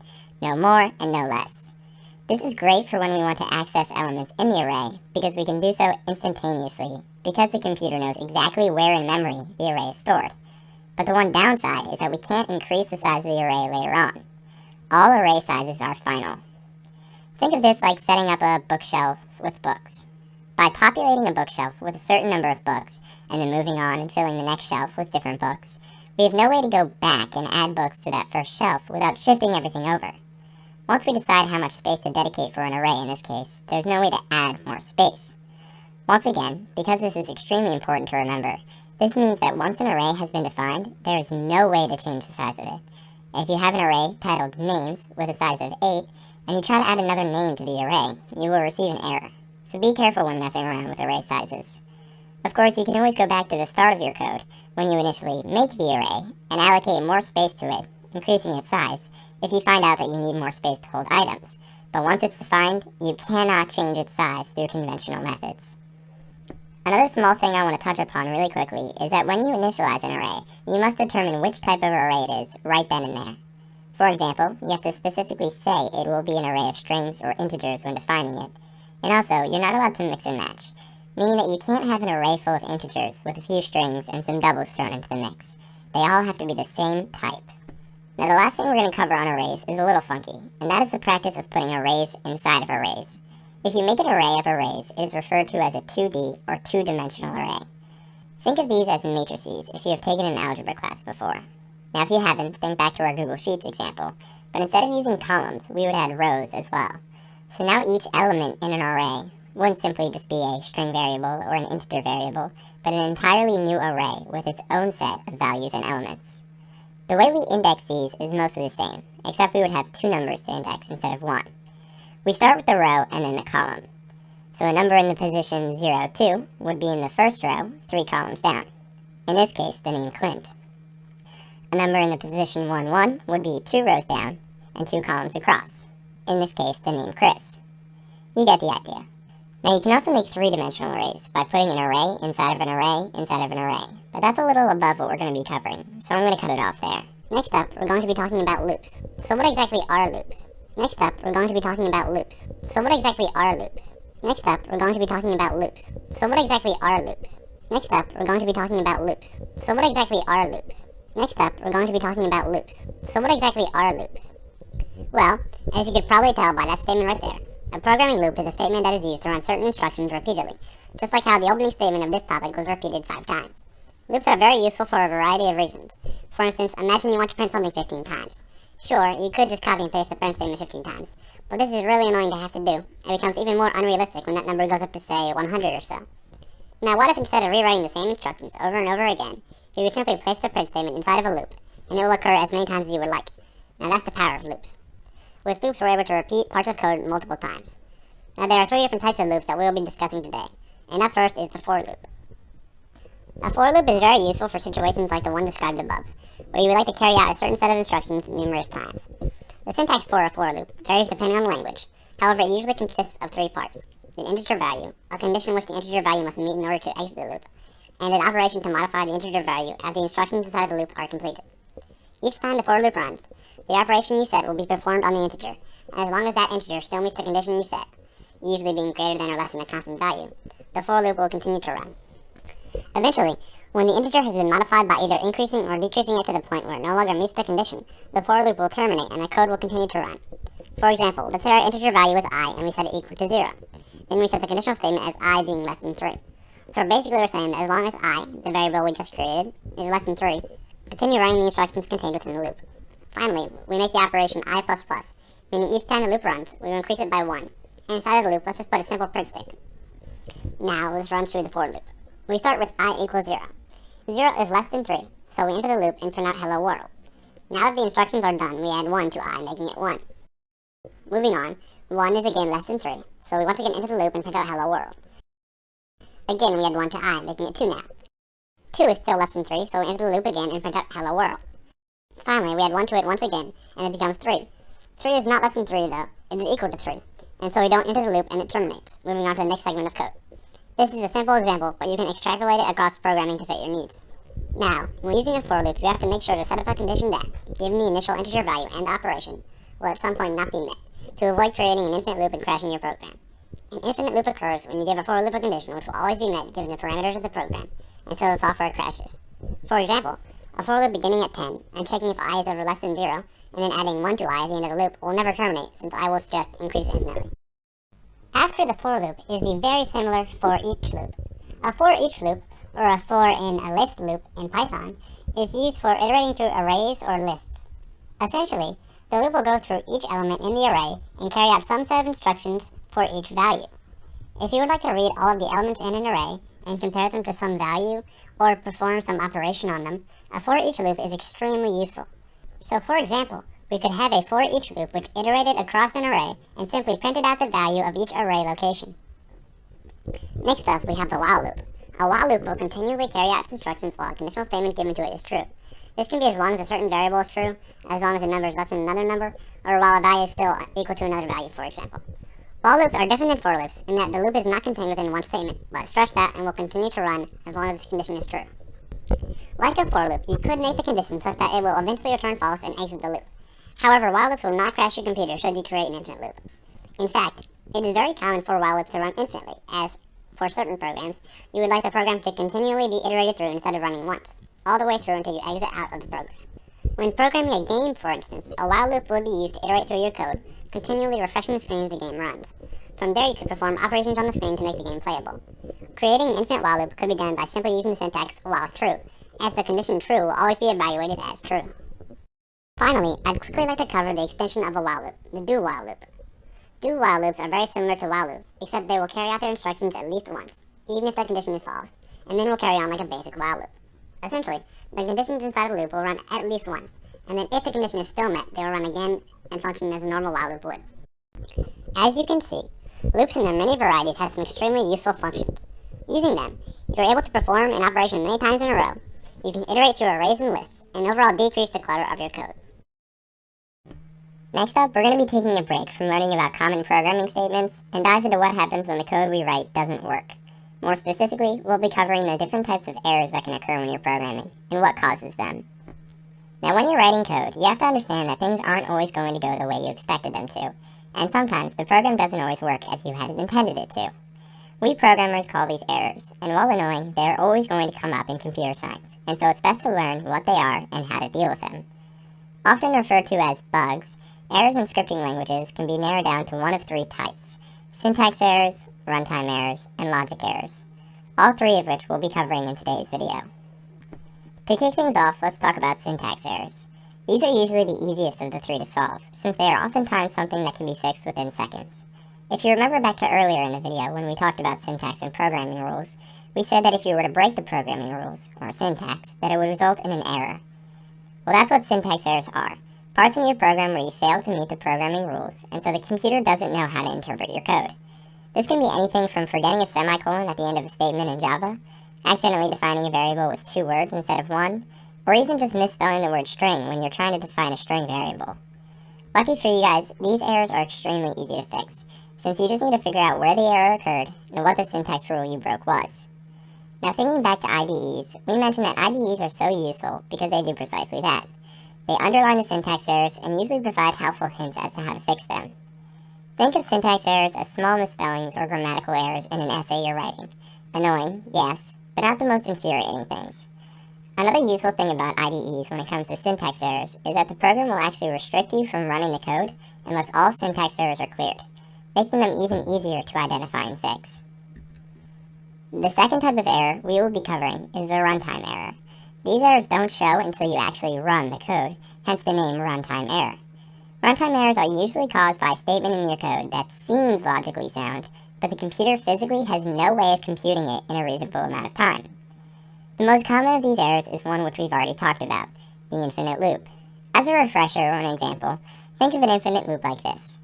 no more and no less. This is great for when we want to access elements in the array, because we can do so instantaneously, because the computer knows exactly where in memory the array is stored. But the one downside is that we can't increase the size of the array later on. All array sizes are final. Think of this like setting up a bookshelf with books. By populating a bookshelf with a certain number of books, and then moving on and filling the next shelf with different books, we have no way to go back and add books to that first shelf without shifting everything over. Once we decide how much space to dedicate for an array in this case, there's no way to add more space. Once again, because this is extremely important to remember, this means that once an array has been defined, there is no way to change the size of it. If you have an array titled names with a size of 8, and you try to add another name to the array, you will receive an error. So be careful when messing around with array sizes. Of course, you can always go back to the start of your code, when you initially make the array, and allocate more space to it, increasing its size, if you find out that you need more space to hold items. But once it's defined, you cannot change its size through conventional methods. Another small thing I want to touch upon really quickly is that when you initialize an array, you must determine which type of array it is right then and there. For example, you have to specifically say it will be an array of strings or integers when defining it. And also, you're not allowed to mix and match, meaning that you can't have an array full of integers with a few strings and some doubles thrown into the mix. They all have to be the same type. Now, the last thing we're going to cover on arrays is a little funky, and that is the practice of putting arrays inside of arrays. If you make an array of arrays, it is referred to as a 2D or two-dimensional array. Think of these as matrices if you have taken an algebra class before. Now, if you haven't, think back to our Google Sheets example, but instead of using columns, we would add rows as well. So now each element in an array wouldn't simply just be a string variable or an integer variable, but an entirely new array with its own set of values and elements. The way we index these is mostly the same, except we would have two numbers to index instead of one. We start with the row and then the column. So a number in the position 0, 2 would be in the first row, 3 columns down. In this case, the name Clint. A number in the position 1, 1 would be 2 rows down and 2 columns across. In this case, the name Chris. You get the idea. Now you can also make 3-dimensional arrays by putting an array inside of an array inside of an array, but that's a little above what we're going to be covering, so I'm going to cut it off there. Next up, we're going to be talking about loops. So what exactly are loops? Next up, we're going to be talking about loops. So what exactly are loops? Next up, we're going to be talking about loops. So what exactly are loops? Next up, we're going to be talking about loops. So what exactly are loops? Next up, we're going to be talking about loops. So what exactly are loops? Well, as you could probably tell by that statement right there, a programming loop is a statement that is used to run certain instructions repeatedly, just like how the opening statement of this topic was repeated 5 times. Loops are very useful for a variety of reasons. For instance, imagine you want to print something 15 times. Sure, you could just copy and paste the print statement 15 times, but this is really annoying to have to do. It becomes even more unrealistic when that number goes up to, say, 100 or so. Now, what if instead of rewriting the same instructions over and over again, you could simply place the print statement inside of a loop, and it will occur as many times as you would like. Now, that's the power of loops. With loops, we're able to repeat parts of code multiple times. Now, there are 3 different types of loops that we will be discussing today, and up first is the for loop. A for loop is very useful for situations like the one described above, where you would like to carry out a certain set of instructions numerous times. The syntax for a for loop varies depending on the language. However, it usually consists of 3 parts: an integer value, a condition which the integer value must meet in order to exit the loop, and an operation to modify the integer value after the instructions inside of the loop are completed. Each time the for loop runs, the operation you set will be performed on the integer, and as long as that integer still meets the condition you set, usually being greater than or less than a constant value, the for loop will continue to run. Eventually, when the integer has been modified by either increasing or decreasing it to the point where it no longer meets the condition, the for loop will terminate and the code will continue to run. For example, let's say our integer value is I and we set it equal to 0. Then we set the conditional statement as I being less than 3. So basically we're saying that as long as I, the variable we just created, is less than 3, continue running the instructions contained within the loop. Finally, we make the operation I++, meaning each time the loop runs, we will increase it by 1. And inside of the loop, let's just put a simple print statement. Now, let's run through the for loop. We start with I equals 0. 0 is less than 3, so we enter the loop and print out hello world. Now that the instructions are done, we add 1 to I, making it 1. Moving on, 1 is again less than 3, so we once again enter the loop and print out hello world. Again, we add 1 to I, making it 2 now. 2 is still less than 3, so we enter the loop again and print out hello world. Finally, we add 1 to it once again, and it becomes 3. 3 is not less than 3 though, it is equal to 3, and so we don't enter the loop and it terminates, moving on to the next segment of code. This is a simple example, but you can extrapolate it across programming to fit your needs. Now, when using a for loop, you have to make sure to set up a condition that, given the initial integer value and operation, will at some point not be met, to avoid creating an infinite loop and crashing your program. An infinite loop occurs when you give a for loop a condition which will always be met given the parameters of the program, and so the software crashes. For example, a for loop beginning at 10 and checking if I is ever less than 0, and then adding 1 to I at the end of the loop will never terminate since I will just increase infinitely. After the for loop is the very similar for each loop. A for each loop, or a for in a list loop in Python, is used for iterating through arrays or lists. Essentially, the loop will go through each element in the array and carry out some set of instructions for each value. If you would like to read all of the elements in an array and compare them to some value or perform some operation on them, a for each loop is extremely useful. So for example, we could have a for each loop which iterated across an array and simply printed out the value of each array location. Next up, we have the while loop. A while loop will continually carry out its instructions while a conditional statement given to it is true. This can be as long as a certain variable is true, as long as a number is less than another number, or while a value is still equal to another value, for example. While loops are different than for loops in that the loop is not contained within one statement, but stretched out and will continue to run as long as this condition is true. Like a for loop, you could make the condition such that it will eventually return false and exit the loop. However, while loops will not crash your computer should you create an infinite loop. In fact, it is very common for while loops to run infinitely, as, for certain programs, you would like the program to continually be iterated through instead of running once, all the way through until you exit out of the program. When programming a game, for instance, a while loop would be used to iterate through your code, continually refreshing the screen as the game runs. From there, you could perform operations on the screen to make the game playable. Creating an infinite while loop could be done by simply using the syntax while true, as the condition true will always be evaluated as true. Finally, I'd quickly like to cover the extension of a while loop, the do while loop. Do while loops are very similar to while loops, except they will carry out their instructions at least once, even if the condition is false, and then will carry on like a basic while loop. Essentially, the conditions inside the loop will run at least once, and then if the condition is still met, they will run again and function as a normal while loop would. As you can see, loops in their many varieties have some extremely useful functions. Using them, you're able to perform an operation many times in a row, You can iterate through arrays and lists, and overall decrease the clutter of your code. Next up, we're going to be taking a break from learning about common programming statements and dive into what happens when the code we write doesn't work. More specifically, we'll be covering the different types of errors that can occur when you're programming, and what causes them. Now, when you're writing code, you have to understand that things aren't always going to go the way you expected them to, and sometimes the program doesn't always work as you had intended it to. We programmers call these errors, and while annoying, they are always going to come up in computer science, and so it's best to learn what they are and how to deal with them. Often referred to as bugs, errors in scripting languages can be narrowed down to one of three types: syntax errors, runtime errors, and logic errors, all three of which we'll be covering in today's video. To kick things off, let's talk about syntax errors. These are usually the easiest of the three to solve, since they are oftentimes something that can be fixed within seconds. If you remember back to earlier in the video when we talked about syntax and programming rules, we said that if you were to break the programming rules, or syntax, that it would result in an error. Well, that's what syntax errors are. Parts in your program where you fail to meet the programming rules, and so the computer doesn't know how to interpret your code. This can be anything from forgetting a semicolon at the end of a statement in Java, accidentally defining a variable with 2 words instead of 1, or even just misspelling the word string when you're trying to define a string variable. Lucky for you guys, these errors are extremely easy to fix, since you just need to figure out where the error occurred and what the syntax rule you broke was. Now, thinking back to IDEs, we mentioned that IDEs are so useful because they do precisely that. They underline the syntax errors and usually provide helpful hints as to how to fix them. Think of syntax errors as small misspellings or grammatical errors in an essay you're writing. Annoying, yes, but not the most infuriating things. Another useful thing about IDEs when it comes to syntax errors is that the program will actually restrict you from running the code unless all syntax errors are cleared, making them even easier to identify and fix. The second type of error we will be covering is the runtime error. These errors don't show until you actually run the code, hence the name runtime error. Runtime errors are usually caused by a statement in your code that seems logically sound, but the computer physically has no way of computing it in a reasonable amount of time. The most common of these errors is one which we've already talked about, the infinite loop. As a refresher or an example, think of an infinite loop like this.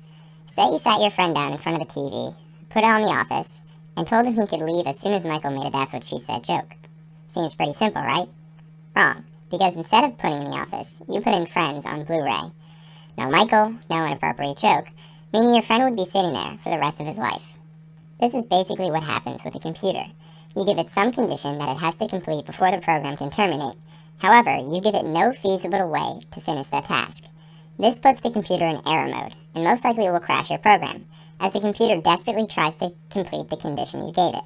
Say you sat your friend down in front of the TV, put on The Office, and told him he could leave as soon as Michael made a "that's what she said" joke. Seems pretty simple, right? Wrong, because instead of putting The Office, you put in Friends on Blu-ray. No Michael, no inappropriate joke, meaning your friend would be sitting there for the rest of his life. This is basically what happens with a computer. You give it some condition that it has to complete before the program can terminate. However, you give it no feasible way to finish that task. This puts the computer in error mode, and most likely will crash your program, as the computer desperately tries to complete the condition you gave it.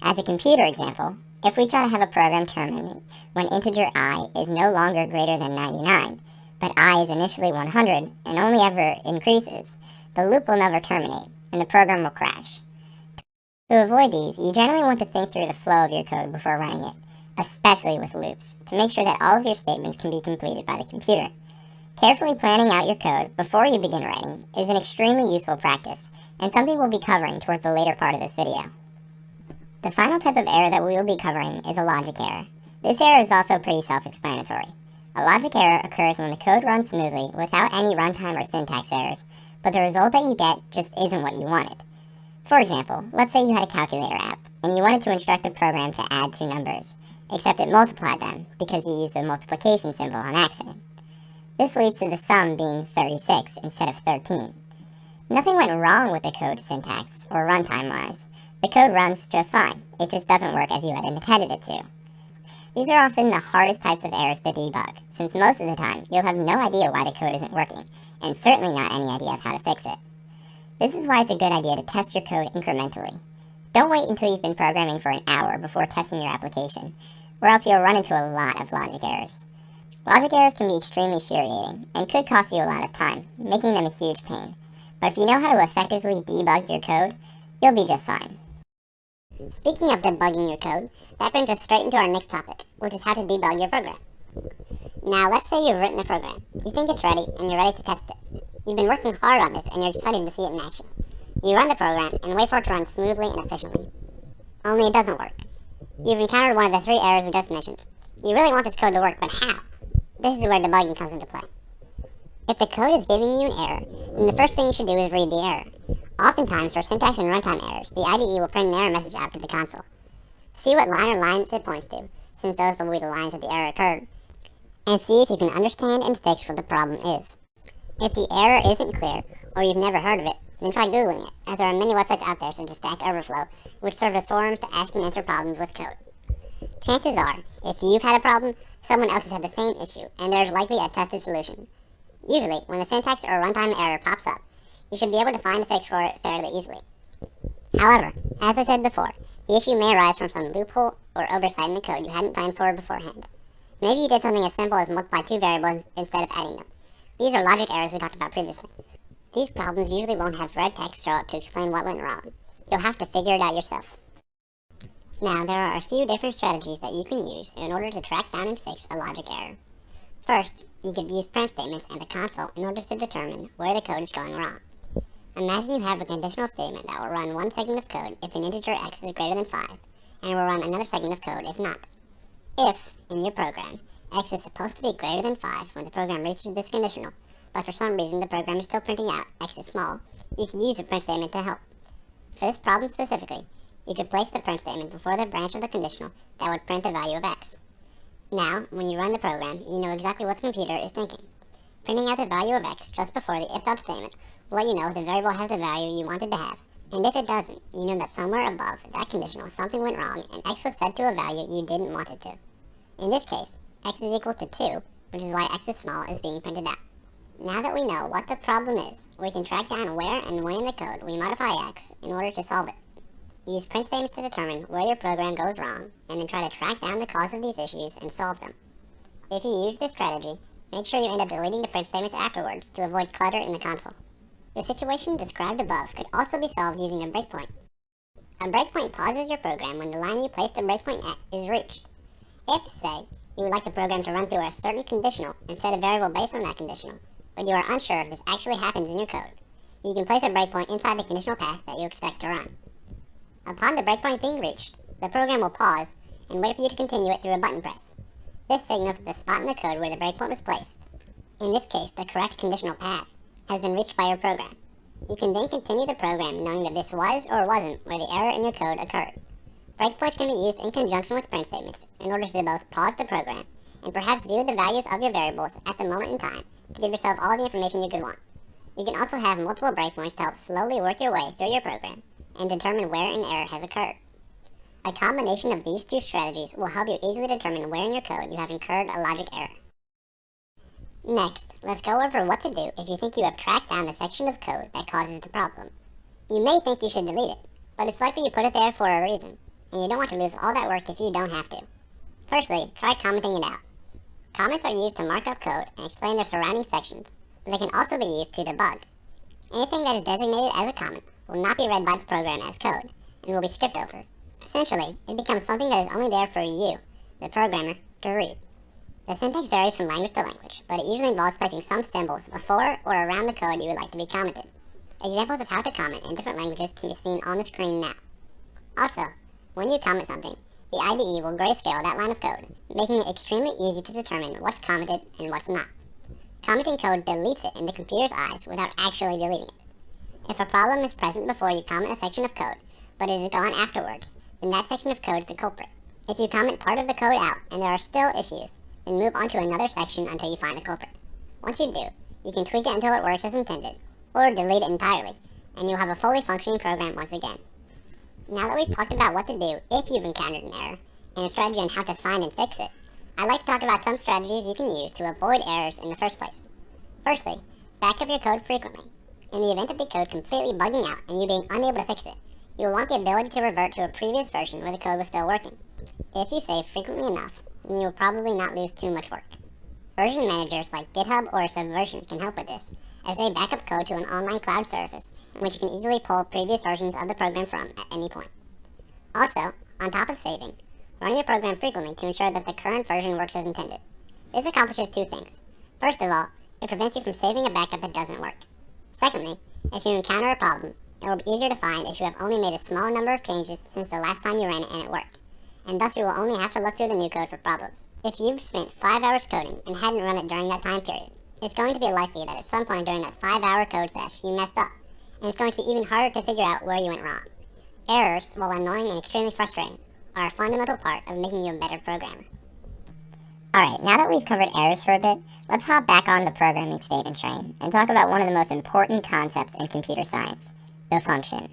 As a computer example, if we try to have a program terminate when integer I is no longer greater than 99, but I is initially 100 and only ever increases, the loop will never terminate, and the program will crash. To avoid these, you generally want to think through the flow of your code before running it, especially with loops, to make sure that all of your statements can be completed by the computer. Carefully planning out your code before you begin writing is an extremely useful practice, and something we'll be covering towards the later part of this video. The final type of error that we will be covering is a logic error. This error is also pretty self-explanatory. A logic error occurs when the code runs smoothly without any runtime or syntax errors, but the result that you get just isn't what you wanted. For example, let's say you had a calculator app, and you wanted to instruct the program to add 2 numbers, except it multiplied them because you used the multiplication symbol on accident. This leads to the sum being 36 instead of 13. Nothing went wrong with the code syntax or runtime-wise. The code runs just fine, it just doesn't work as you had intended it to. These are often the hardest types of errors to debug, since most of the time you'll have no idea why the code isn't working, and certainly not any idea of how to fix it. This is why it's a good idea to test your code incrementally. Don't wait until you've been programming for an hour before testing your application, or else you'll run into a lot of logic errors. Logic errors can be extremely infuriating, and could cost you a lot of time, making them a huge pain. But if you know how to effectively debug your code, you'll be just fine. Speaking of debugging your code, that brings us straight into our next topic, which is how to debug your program. Now, let's say you've written a program. You think it's ready, and you're ready to test it. You've been working hard on this, and you're excited to see it in action. You run the program, and wait for it to run smoothly and efficiently. Only it doesn't work. You've encountered one of the 3 errors we just mentioned. You really want this code to work, but how? This is where debugging comes into play. If the code is giving you an error, then the first thing you should do is read the error. Oftentimes, for syntax and runtime errors, the IDE will print an error message out to the console. See what line or lines it points to, since those will be the lines that the error occurred, and see if you can understand and fix what the problem is. If the error isn't clear, or you've never heard of it, then try Googling it, as there are many websites out there such as Stack Overflow, which serve as forums to ask and answer problems with code. Chances are, if you've had a problem, someone else has had the same issue, and there's likely a tested solution. Usually, when a syntax or runtime error pops up, you should be able to find a fix for it fairly easily. However, as I said before, the issue may arise from some loophole or oversight in the code you hadn't planned for beforehand. Maybe you did something as simple as multiply two variables instead of adding them. These are logic errors we talked about previously. These problems usually won't have red text show up to explain what went wrong. You'll have to figure it out yourself. Now, there are a few different strategies that you can use in order to track down and fix a logic error. First, you could use print statements and the console in order to determine where the code is going wrong. Imagine you have a conditional statement that will run one segment of code if an integer x is greater than 5, and will run another segment of code if not. If, in your program, x is supposed to be greater than 5 when the program reaches this conditional, but for some reason the program is still printing out x is small, you can use a print statement to help. For this problem specifically, you could place the print statement before the branch of the conditional that would print the value of x. Now, when you run the program, you know exactly what the computer is thinking. Printing out the value of x just before the if-else statement will let you know if the variable has the value you wanted to have, and if it doesn't, you know that somewhere above that conditional something went wrong and x was set to a value you didn't want it to. In this case, x is equal to 2, which is why x is small is being printed out. Now that we know what the problem is, we can track down where and when in the code we modify x in order to solve it. Use print statements to determine where your program goes wrong, and then try to track down the cause of these issues and solve them. If you use this strategy, make sure you end up deleting the print statements afterwards to avoid clutter in the console. The situation described above could also be solved using a breakpoint. A breakpoint pauses your program when the line you placed a breakpoint at is reached. If, say, you would like the program to run through a certain conditional and set a variable based on that conditional, but you are unsure if this actually happens in your code, you can place a breakpoint inside the conditional path that you expect to run. Upon the breakpoint being reached, the program will pause and wait for you to continue it through a button press. This signals the spot in the code where the breakpoint was placed. In this case, the correct conditional path has been reached by your program. You can then continue the program knowing that this was or wasn't where the error in your code occurred. Breakpoints can be used in conjunction with print statements in order to both pause the program and perhaps view the values of your variables at the moment in time to give yourself all the information you could want. You can also have multiple breakpoints to help slowly work your way through your program and determine where an error has occurred. A combination of these two strategies will help you easily determine where in your code you have incurred a logic error. Next, let's go over what to do if you think you have tracked down the section of code that causes the problem. You may think you should delete it, but it's likely you put it there for a reason, and you don't want to lose all that work if you don't have to. Firstly, try commenting it out. Comments are used to mark up code and explain their surrounding sections, but they can also be used to debug. Anything that is designated as a comment will not be read by the program as code, and will be skipped over. Essentially, it becomes something that is only there for you, the programmer, to read. The syntax varies from language to language, but it usually involves placing some symbols before or around the code you would like to be commented. Examples of how to comment in different languages can be seen on the screen now. Also, when you comment something, the IDE will grayscale that line of code, making it extremely easy to determine what's commented and what's not. Commenting code deletes it in the computer's eyes without actually deleting it. If a problem is present before you comment a section of code, but it is gone afterwards, then that section of code is the culprit. If you comment part of the code out and there are still issues, then move on to another section until you find the culprit. Once you do, you can tweak it until it works as intended, or delete it entirely, and you'll have a fully functioning program once again. Now that we've talked about what to do if you've encountered an error, and a strategy on how to find and fix it, I'd like to talk about some strategies you can use to avoid errors in the first place. Firstly, back up your code frequently. In the event of the code completely bugging out and you being unable to fix it, you will want the ability to revert to a previous version where the code was still working. If you save frequently enough, then you will probably not lose too much work. Version managers like GitHub or Subversion can help with this, as they back up code to an online cloud service in which you can easily pull previous versions of the program from at any point. Also, on top of saving, run your program frequently to ensure that the current version works as intended. This accomplishes two things. First of all, it prevents you from saving a backup that doesn't work. Secondly, if you encounter a problem, it will be easier to find if you have only made a small number of changes since the last time you ran it and it worked, and thus you will only have to look through the new code for problems. If you've spent 5 hours coding and hadn't run it during that time period, it's going to be likely that at some point during that 5-hour code sesh you messed up, and it's going to be even harder to figure out where you went wrong. Errors, while annoying and extremely frustrating, are a fundamental part of making you a better programmer. Alright, now that we've covered errors for a bit, let's hop back on the programming statement train and talk about one of the most important concepts in computer science, the function.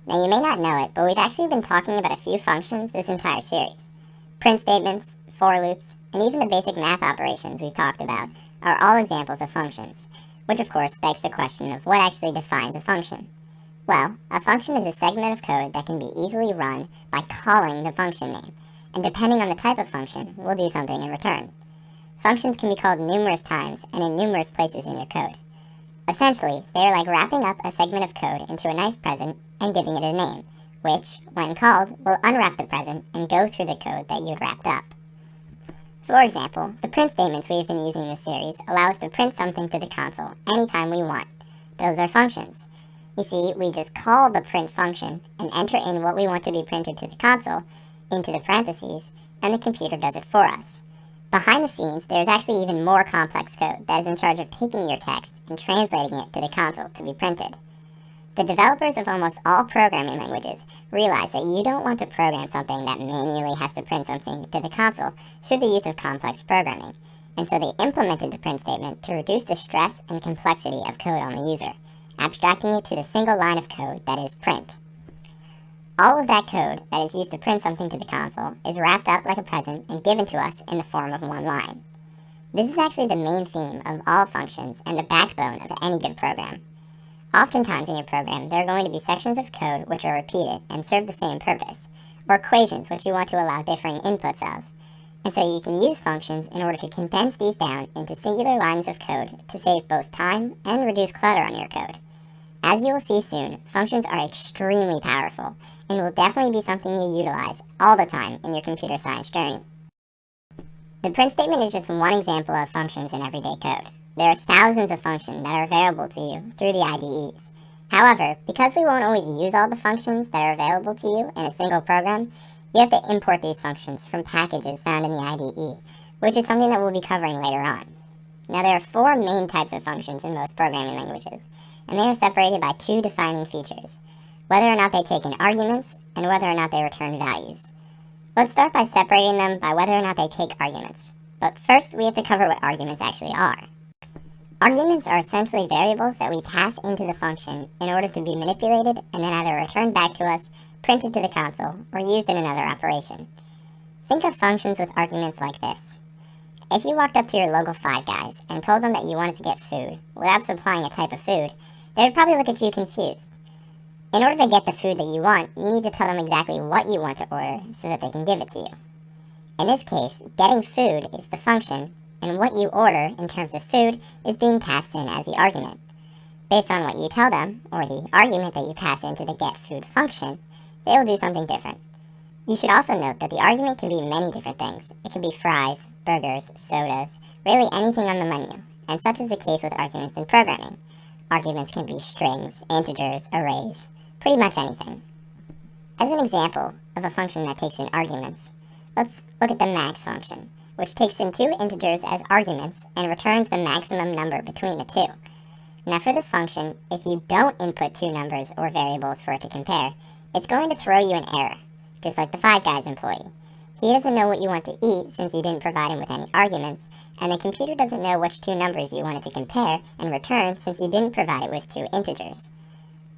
Now you may not know it, but we've actually been talking about a few functions this entire series. Print statements, for loops, and even the basic math operations we've talked about are all examples of functions, which of course begs the question of what actually defines a function. Well, a function is a segment of code that can be easily run by calling the function name, and depending on the type of function, will do something in return. Functions can be called numerous times and in numerous places in your code. Essentially, they are like wrapping up a segment of code into a nice present and giving it a name, which, when called, will unwrap the present and go through the code that you'd wrapped up. For example, the print statements we've been using in this series allow us to print something to the console anytime we want. Those are functions. You see, we just call the print function and enter in what we want to be printed to the console into the parentheses, and the computer does it for us. Behind the scenes, there's actually even more complex code that is in charge of taking your text and translating it to the console to be printed. The developers of almost all programming languages realize that you don't want to program something that manually has to print something to the console through the use of complex programming, and so they implemented the print statement to reduce the stress and complexity of code on the user, abstracting it to the single line of code that is print. All of that code that is used to print something to the console is wrapped up like a present and given to us in the form of one line. This is actually the main theme of all functions and the backbone of any good program. Oftentimes in your program, there are going to be sections of code which are repeated and serve the same purpose, or equations which you want to allow differing inputs of. And so you can use functions in order to condense these down into singular lines of code to save both time and reduce clutter on your code. As you will see soon, functions are extremely powerful and will definitely be something you utilize all the time in your computer science journey. The print statement is just one example of functions in everyday code. There are thousands of functions that are available to you through the IDEs. However, because we won't always use all the functions that are available to you in a single program, you have to import these functions from packages found in the IDE, which is something that we'll be covering later on. Now there are four main types of functions in most programming languages, and they are separated by two defining features, whether or not they take in arguments and whether or not they return values. Let's start by separating them by whether or not they take arguments, but first we have to cover what arguments actually are. Arguments are essentially variables that we pass into the function in order to be manipulated and then either returned back to us, printed to the console, or used in another operation. Think of functions with arguments like this. If you walked up to your local Five Guys and told them that you wanted to get food without supplying a type of food, they would probably look at you confused. In order to get the food that you want, you need to tell them exactly what you want to order so that they can give it to you. In this case, getting food is the function, and what you order in terms of food is being passed in as the argument. Based on what you tell them, or the argument that you pass into the getFood function, they will do something different. You should also note that the argument can be many different things. It could be fries, burgers, sodas, really anything on the menu, and such is the case with arguments in programming. Arguments can be strings, integers, arrays, pretty much anything. As an example of a function that takes in arguments, let's look at the max function, which takes in two integers as arguments and returns the maximum number between the two. Now for this function, if you don't input two numbers or variables for it to compare, it's going to throw you an error, just like the Five Guys employee. He doesn't know what you want to eat since you didn't provide him with any arguments, and the computer doesn't know which two numbers you wanted to compare and return since you didn't provide it with two integers.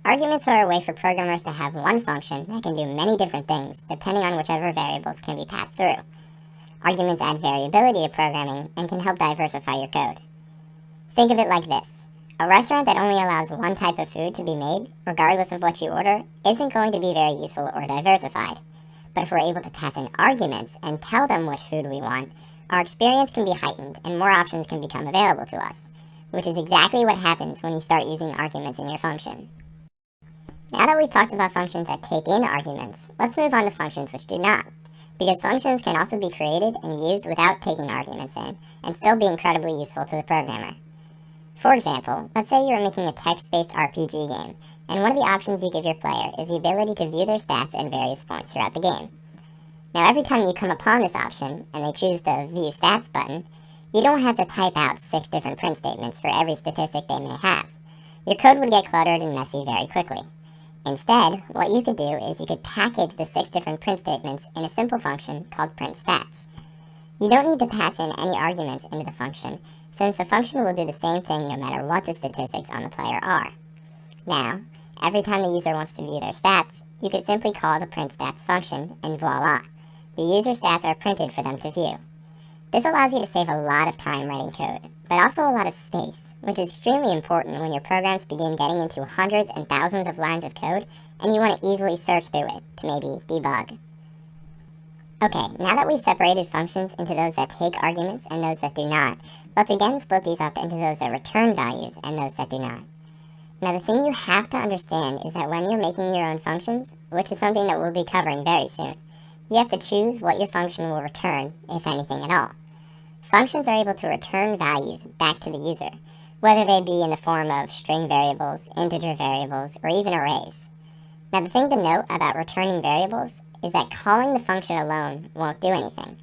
Arguments are a way for programmers to have one function that can do many different things depending on whichever variables can be passed through. Arguments add variability to programming and can help diversify your code. Think of it like this. A restaurant that only allows one type of food to be made, regardless of what you order, isn't going to be very useful or diversified. But if we're able to pass in arguments and tell them what food we want, our experience can be heightened and more options can become available to us, which is exactly what happens when you start using arguments in your function. Now that we've talked about functions that take in arguments, let's move on to functions which do not, because functions can also be created and used without taking arguments in, and still be incredibly useful to the programmer. For example, let's say you are making a text-based RPG game, and one of the options you give your player is the ability to view their stats at various points throughout the game. Now every time you come upon this option, and they choose the View Stats button, you don't have to type out 6 different print statements for every statistic they may have. Your code would get cluttered and messy very quickly. Instead, what you could do is you could package the 6 different print statements in a simple function called print_stats. You don't need to pass in any arguments into the function, since the function will do the same thing no matter what the statistics on the player are. Now, every time the user wants to view their stats, you could simply call the print_stats function, and voila, the user stats are printed for them to view. This allows you to save a lot of time writing code, but also a lot of space, which is extremely important when your programs begin getting into hundreds and thousands of lines of code and you want to easily search through it to maybe debug. Okay, now that we've separated functions into those that take arguments and those that do not, let's again split these up into those that return values and those that do not. Now the thing you have to understand is that when you're making your own functions, which is something that we'll be covering very soon, you have to choose what your function will return, if anything at all. Functions are able to return values back to the user, whether they be in the form of string variables, integer variables, or even arrays. Now the thing to note about returning variables is that calling the function alone won't do anything.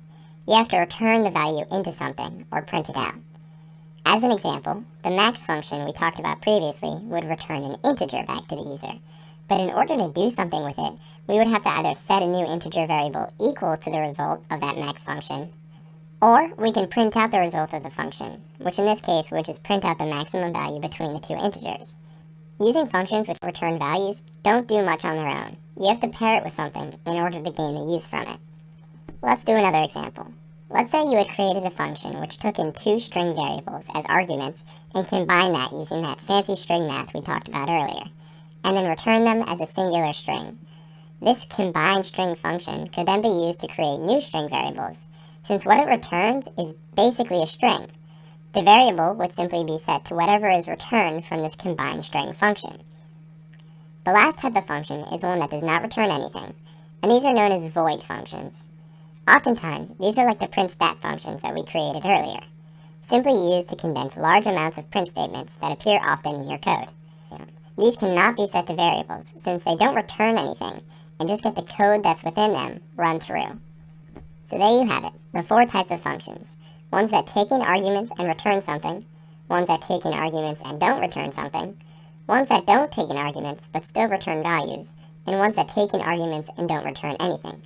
You have to return the value into something, or print it out. As an example, the max function we talked about previously would return an integer back to the user, but in order to do something with it, we would have to either set a new integer variable equal to the result of that max function, or we can print out the result of the function, which in this case would just print out the maximum value between the two integers. Using functions which return values don't do much on their own. You have to pair it with something in order to gain the use from it. Let's do another example. Let's say you had created a function which took in 2 string variables as arguments and combined that using that fancy string math we talked about earlier, and then returned them as a singular string. This combined string function could then be used to create new string variables, since what it returns is basically a string. The variable would simply be set to whatever is returned from this combined string function. The last type of function is one that does not return anything, and these are known as void functions. Oftentimes, these are like the print_stat functions that we created earlier, simply used to condense large amounts of print statements that appear often in your code. These cannot be set to variables, since they don't return anything, and just get the code that's within them run through. So there you have it, the 4 types of functions. Ones that take in arguments and return something, ones that take in arguments and don't return something, ones that don't take in arguments but still return values, and ones that take in arguments and don't return anything.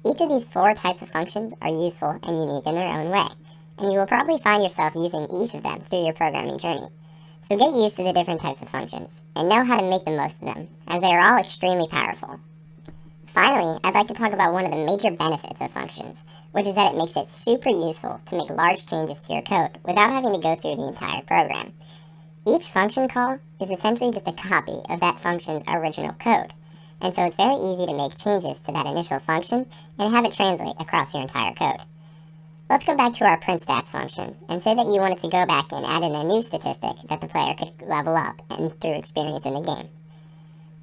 Each of these 4 types of functions are useful and unique in their own way, and you will probably find yourself using each of them through your programming journey. So get used to the different types of functions, and know how to make the most of them, as they are all extremely powerful. Finally, I'd like to talk about one of the major benefits of functions, which is that it makes it super useful to make large changes to your code without having to go through the entire program. Each function call is essentially just a copy of that function's original code, and so it's very easy to make changes to that initial function and have it translate across your entire code. Let's go back to our print_stats function and say that you wanted to go back and add in a new statistic that the player could level up and through experience in the game.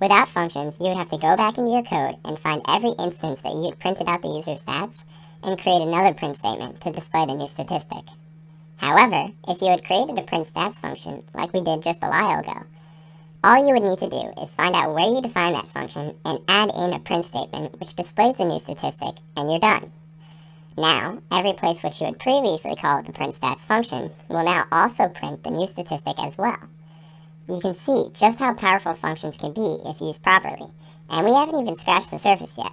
Without functions, you would have to go back into your code and find every instance that you had printed out the user's stats and create another print statement to display the new statistic. However, if you had created a print_stats function like we did just a while ago, all you would need to do is find out where you define that function and add in a print statement which displays the new statistic, and you're done. Now, every place which you had previously called the print_stats function will now also print the new statistic as well. You can see just how powerful functions can be if used properly, and we haven't even scratched the surface yet.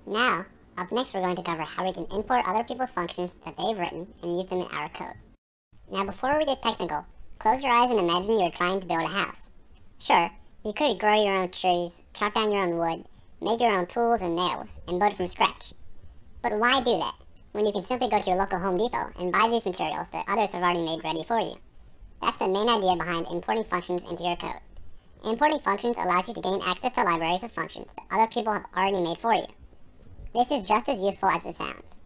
Now, up next we're going to cover how we can import other people's functions that they've written and use them in our code. Now before we get technical, close your eyes and imagine you are trying to build a house. Sure, you could grow your own trees, chop down your own wood, make your own tools and nails, and build it from scratch. But why do that, when you can simply go to your local Home Depot and buy these materials that others have already made ready for you? That's the main idea behind importing functions into your code. Importing functions allows you to gain access to libraries of functions that other people have already made for you. This is just as useful as it sounds.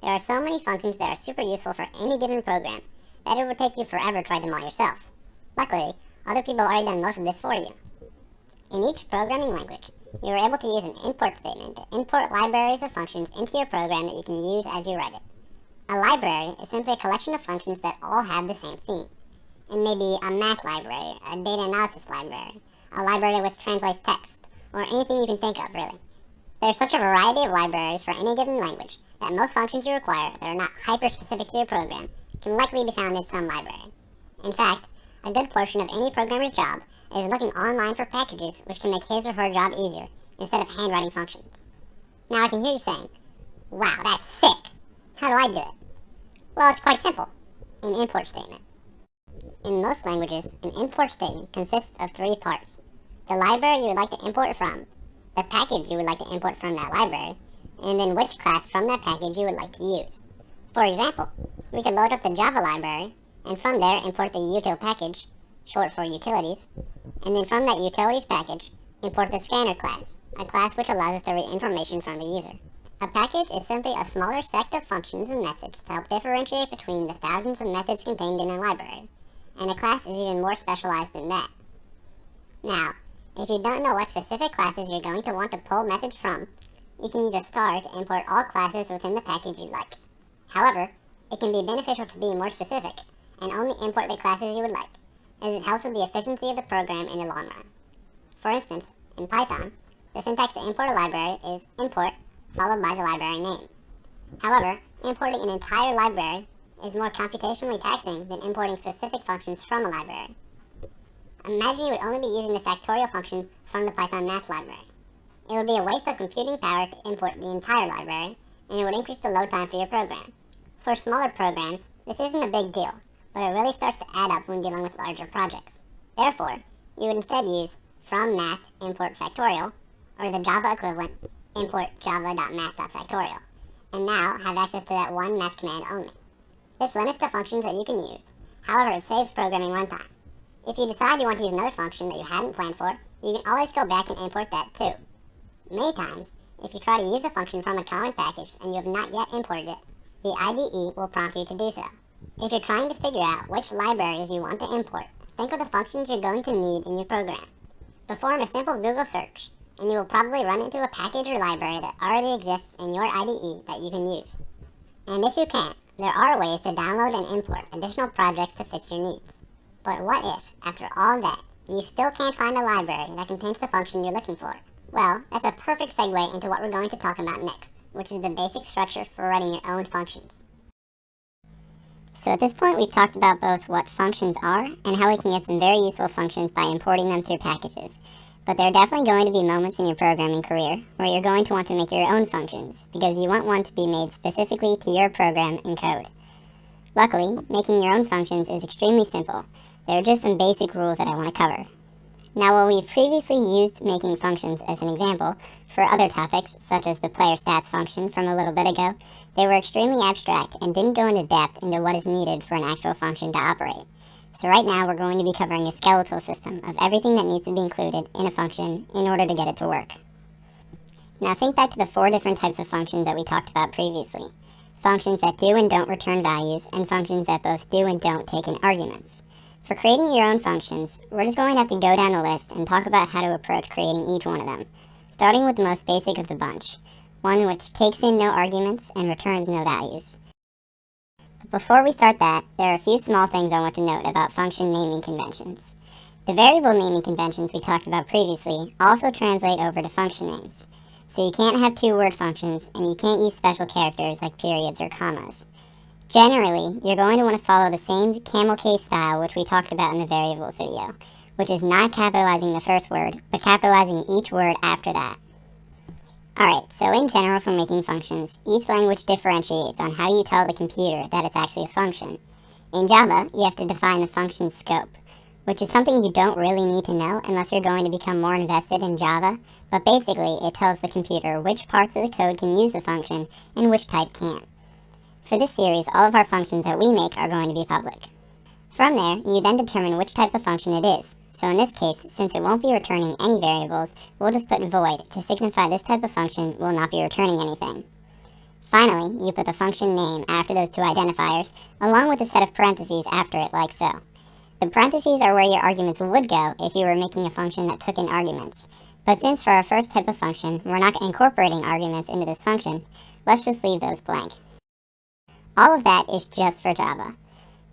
There are so many functions that are super useful for any given program that it would take you forever to try them all yourself. Luckily, other people have already done most of this for you. In each programming language, you are able to use an import statement to import libraries of functions into your program that you can use as you write it. A library is simply a collection of functions that all have the same theme. It may be a math library, a data analysis library, a library which translates text, or anything you can think of, really. There's such a variety of libraries for any given language that most functions you require that are not hyper-specific to your program can likely be found in some library. In fact, a good portion of any programmer's job is looking online for packages which can make his or her job easier, instead of handwriting functions. Now I can hear you saying, wow, that's sick! How do I do it? Well, it's quite simple. An import statement. In most languages, an import statement consists of three parts: the library you would like to import from, the package you would like to import from that library, and then which class from that package you would like to use. For example, we could load up the Java library, and from there import the util package, short for utilities, and then from that utilities package, import the scanner class, a class which allows us to read information from the user. A package is simply a smaller set of functions and methods to help differentiate between the thousands of methods contained in a library, and a class is even more specialized than that. Now, if you don't know what specific classes you're going to want to pull methods from, you can use a star to import all classes within the package you like. However, it can be beneficial to be more specific and only import the classes you would like, as it helps with the efficiency of the program in the long run. For instance, in Python, the syntax to import a library is import followed by the library name. However, importing an entire library is more computationally taxing than importing specific functions from a library. Imagine you would only be using the factorial function from the Python math library. It would be a waste of computing power to import the entire library, and it would increase the load time for your program. For smaller programs, this isn't a big deal, but it really starts to add up when dealing with larger projects. Therefore, you would instead use from math import factorial, or the Java equivalent import java.math.factorial, and now have access to that one math command only. This limits the functions that you can use, however it saves programming runtime. If you decide you want to use another function that you hadn't planned for, you can always go back and import that too. Many times, if you try to use a function from a common package and you have not yet imported it, the IDE will prompt you to do so. If you're trying to figure out which libraries you want to import, think of the functions you're going to need in your program. Perform a simple Google search, and you will probably run into a package or library that already exists in your IDE that you can use. And if you can't, there are ways to download and import additional projects to fit your needs. But what if, after all that, you still can't find a library that contains the function you're looking for? Well, that's a perfect segue into what we're going to talk about next, which is the basic structure for writing your own functions. So at this point, we've talked about both what functions are and how we can get some very useful functions by importing them through packages. But there are definitely going to be moments in your programming career where you're going to want to make your own functions, because you want one to be made specifically to your program and code. Luckily, making your own functions is extremely simple. There are just some basic rules that I want to cover. Now, while we've previously used making functions as an example for other topics, such as the player stats function from a little bit ago, they were extremely abstract and didn't go into depth into what is needed for an actual function to operate. So right now we're going to be covering a skeletal system of everything that needs to be included in a function in order to get it to work. Now think back to the 4 different types of functions that we talked about previously. Functions that do and don't return values, and functions that both do and don't take in arguments. For creating your own functions, we're just going to have to go down the list and talk about how to approach creating each one of them, starting with the most basic of the bunch, one which takes in no arguments and returns no values. But before we start that, there are a few small things I want to note about function naming conventions. The variable naming conventions we talked about previously also translate over to function names, so you can't have 2-word functions and you can't use special characters like periods or commas. Generally, you're going to want to follow the same camel case style which we talked about in the variables video, which is not capitalizing the first word, but capitalizing each word after that. Alright, so in general for making functions, each language differentiates on how you tell the computer that it's actually a function. In Java, you have to define the function's scope, which is something you don't really need to know unless you're going to become more invested in Java, but basically it tells the computer which parts of the code can use the function and which type can't. For this series, all of our functions that we make are going to be public. From there, you then determine which type of function it is. So in this case, since it won't be returning any variables, we'll just put void to signify this type of function will not be returning anything. Finally, you put the function name after those 2 identifiers, along with a set of parentheses after it like so. The parentheses are where your arguments would go if you were making a function that took in arguments. But since for our first type of function, we're not incorporating arguments into this function, let's just leave those blank. All of that is just for Java.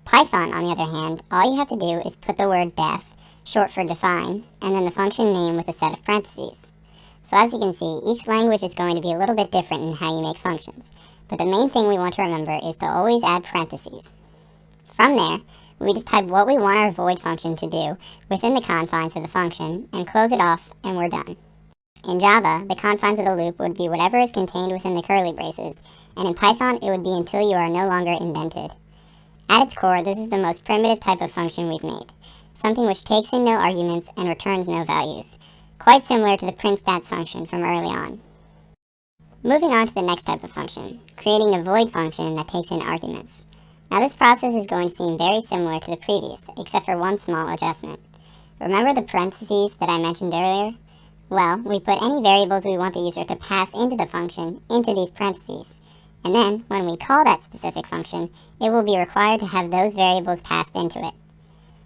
Python, on the other hand, all you have to do is put the word def, short for define, and then the function name with a set of parentheses. So as you can see, each language is going to be a little bit different in how you make functions, but the main thing we want to remember is to always add parentheses. From there, We just type what we want our void function to do within the confines of the function and close it off, and we're done. In Java, the confines of the loop would be whatever is contained within the curly braces, and in Python, it would be until you are no longer indented. At its core, this is the most primitive type of function we've made, something which takes in no arguments and returns no values, quite similar to the printstats function from early on. Moving on to the next type of function, creating a void function that takes in arguments. Now this process is going to seem very similar to the previous, except for one small adjustment. Remember the parentheses that I mentioned earlier? Well, we put any variables we want the user to pass into the function into these parentheses, and then when we call that specific function, it will be required to have those variables passed into it.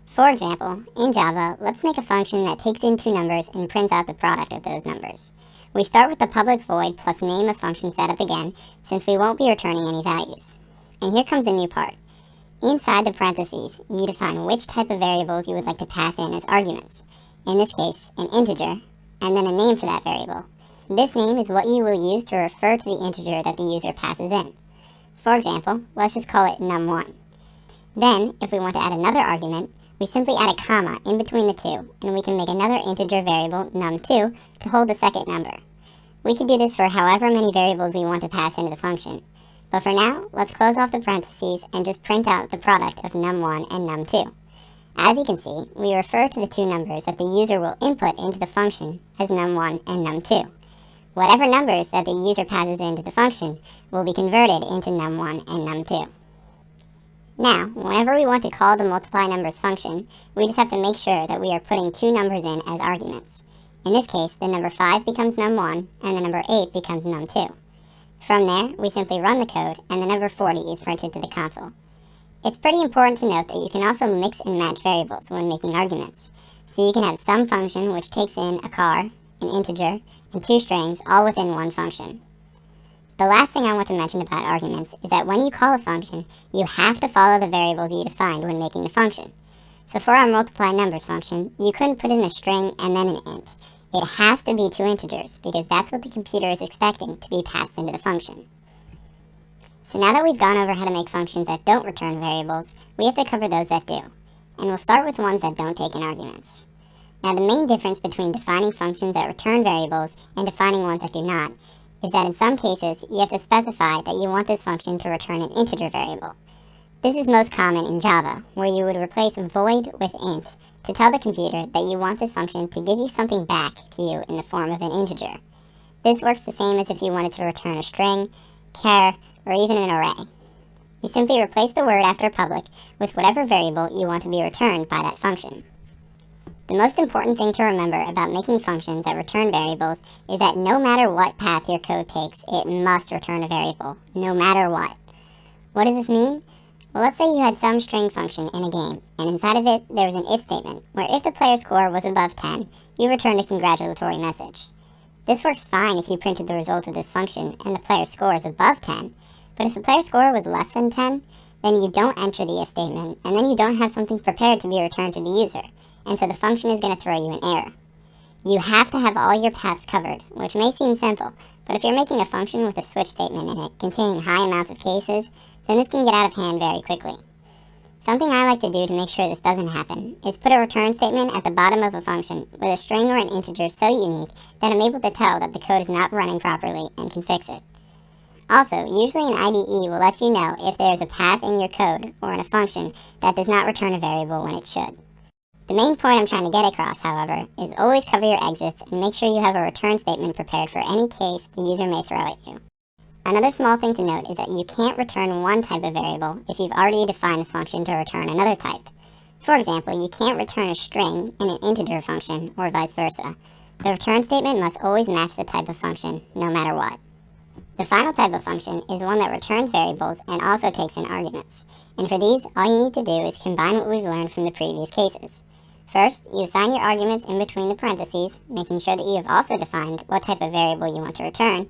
For example, in Java, let's make a function that takes in two numbers and prints out the product of those numbers. We start with the public void plus name of function setup again, since we won't be returning any values. And here comes a new part. Inside the parentheses, you define which type of variables you would like to pass in as arguments. In this case, an integer, and then a name for that variable. This name is what you will use to refer to the integer that the user passes in. For example, let's just call it num1. Then, if we want to add another argument, we simply add a comma in between the two, and we can make another integer variable, num2, to hold the second number. We can do this for however many variables we want to pass into the function. But for now, let's close off the parentheses and just print out the product of num1 and num2. As you can see, we refer to the two numbers that the user will input into the function as num1 and num2. Whatever numbers that the user passes into the function will be converted into num1 and num2. Now, whenever we want to call the multiply numbers function, we just have to make sure that we are putting two numbers in as arguments. In this case, the number 5 becomes num1, and the number 8 becomes num2. From there, we simply run the code, and the number 40 is printed to the console. It's pretty important to note that you can also mix and match variables when making arguments. So you can have some function which takes in a car, an integer, and two strings all within one function. The last thing I want to mention about arguments is that when you call a function, you have to follow the variables you defined when making the function. So for our multiply numbers function, you couldn't put in a string and then an int. It has to be two integers, because that's what the computer is expecting to be passed into the function. So now that we've gone over how to make functions that don't return variables, we have to cover those that do. And we'll start with ones that don't take in arguments. Now the main difference between defining functions that return variables and defining ones that do not is that in some cases, you have to specify that you want this function to return an integer variable. This is most common in Java, where you would replace void with int to tell the computer that you want this function to give you something back to you in the form of an integer. This works the same as if you wanted to return a string, char, or even an array. You simply replace the word after public with whatever variable you want to be returned by that function. The most important thing to remember about making functions that return variables is that no matter what path your code takes, it must return a variable, no matter what. What does this mean? Well, let's say you had some string function in a game, and inside of it there was an if statement, where if the player's score was above 10, you returned a congratulatory message. This works fine if you printed the result of this function and the player's score is above 10, but if the player's score was less than 10, then you don't enter the if statement, and then you don't have something prepared to be returned to the user, and so the function is going to throw you an error. You have to have all your paths covered, which may seem simple, but if you're making a function with a switch statement in it containing high amounts of cases, then this can get out of hand very quickly. Something I like to do to make sure this doesn't happen is put a return statement at the bottom of a function with a string or an integer so unique that I'm able to tell that the code is not running properly and can fix it. Also, usually an IDE will let you know if there is a path in your code or in a function that does not return a variable when it should. The main point I'm trying to get across, however, is always cover your exits and make sure you have a return statement prepared for any case the user may throw at you. Another small thing to note is that you can't return one type of variable if you've already defined the function to return another type. For example, you can't return a string in an integer function, or vice versa. The return statement must always match the type of function, no matter what. The final type of function is one that returns variables and also takes in arguments. And for these, all you need to do is combine what we've learned from the previous cases. First, you assign your arguments in between the parentheses, making sure that you have also defined what type of variable you want to return,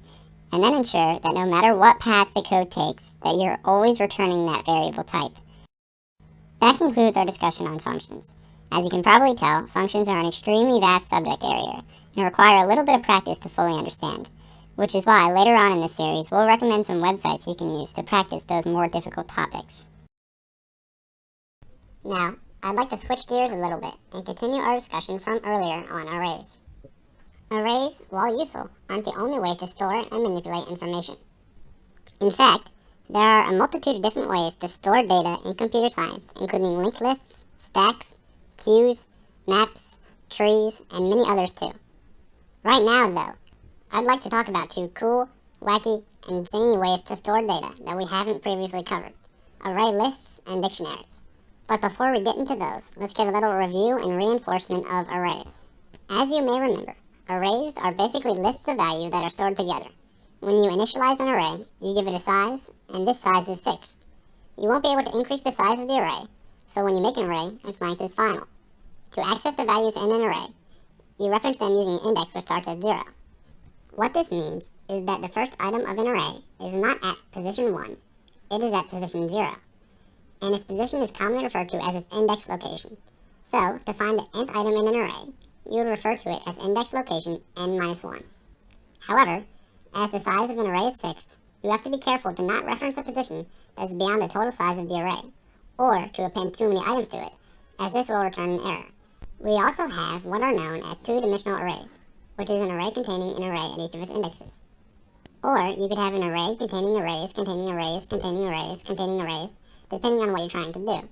and then ensure that no matter what path the code takes, that you're always returning that variable type. That concludes our discussion on functions. As you can probably tell, functions are an extremely vast subject area, and require a little bit of practice to fully understand, which is why later on in this series we'll recommend some websites you can use to practice those more difficult topics. Now, I'd like to switch gears a little bit and continue our discussion from earlier on arrays. Arrays, while useful, aren't the only way to store and manipulate information. In fact, there are a multitude of different ways to store data in computer science, including linked lists, stacks, queues, maps, trees, and many others too. Right now, though, I'd like to talk about two cool, wacky, and zany ways to store data that we haven't previously covered: array lists and dictionaries. But before we get into those, let's get a little review and reinforcement of arrays. As you may remember, arrays are basically lists of values that are stored together. When you initialize an array, you give it a size, and this size is fixed. You won't be able to increase the size of the array, so when you make an array, its length is final. To access the values in an array, you reference them using an index which starts at 0. What this means is that the first item of an array is not at position 1, it is at position 0, and its position is commonly referred to as its index location. So, to find the nth item in an array, you would refer to it as index location n-1. However, as the size of an array is fixed, you have to be careful to not reference a position that is beyond the total size of the array, or to append too many items to it, as this will return an error. We also have what are known as two-dimensional arrays, which is an array containing an array at each of its indexes. Or you could have an array containing arrays, containing arrays, containing arrays, containing arrays, depending on what you're trying to do.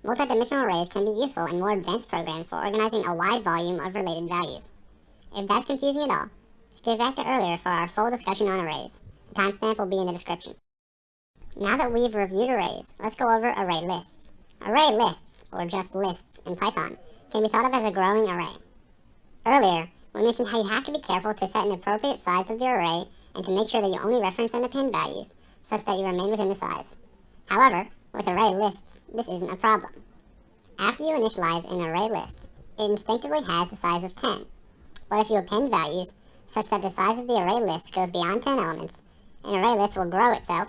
Multi-dimensional arrays can be useful in more advanced programs for organizing a wide volume of related values. If that's confusing at all, skip back to earlier for our full discussion on arrays. The timestamp will be in the description. Now that we've reviewed arrays, let's go over array lists. Array lists, or just lists in Python, can be thought of as a growing array. Earlier, we mentioned how you have to be careful to set an appropriate size of your array and to make sure that you only reference and append values, such that you remain within the size. However, with array lists, this isn't a problem. After you initialize an array list, it instinctively has a size of 10. But if you append values, such that the size of the array list goes beyond 10 elements, an array list will grow itself,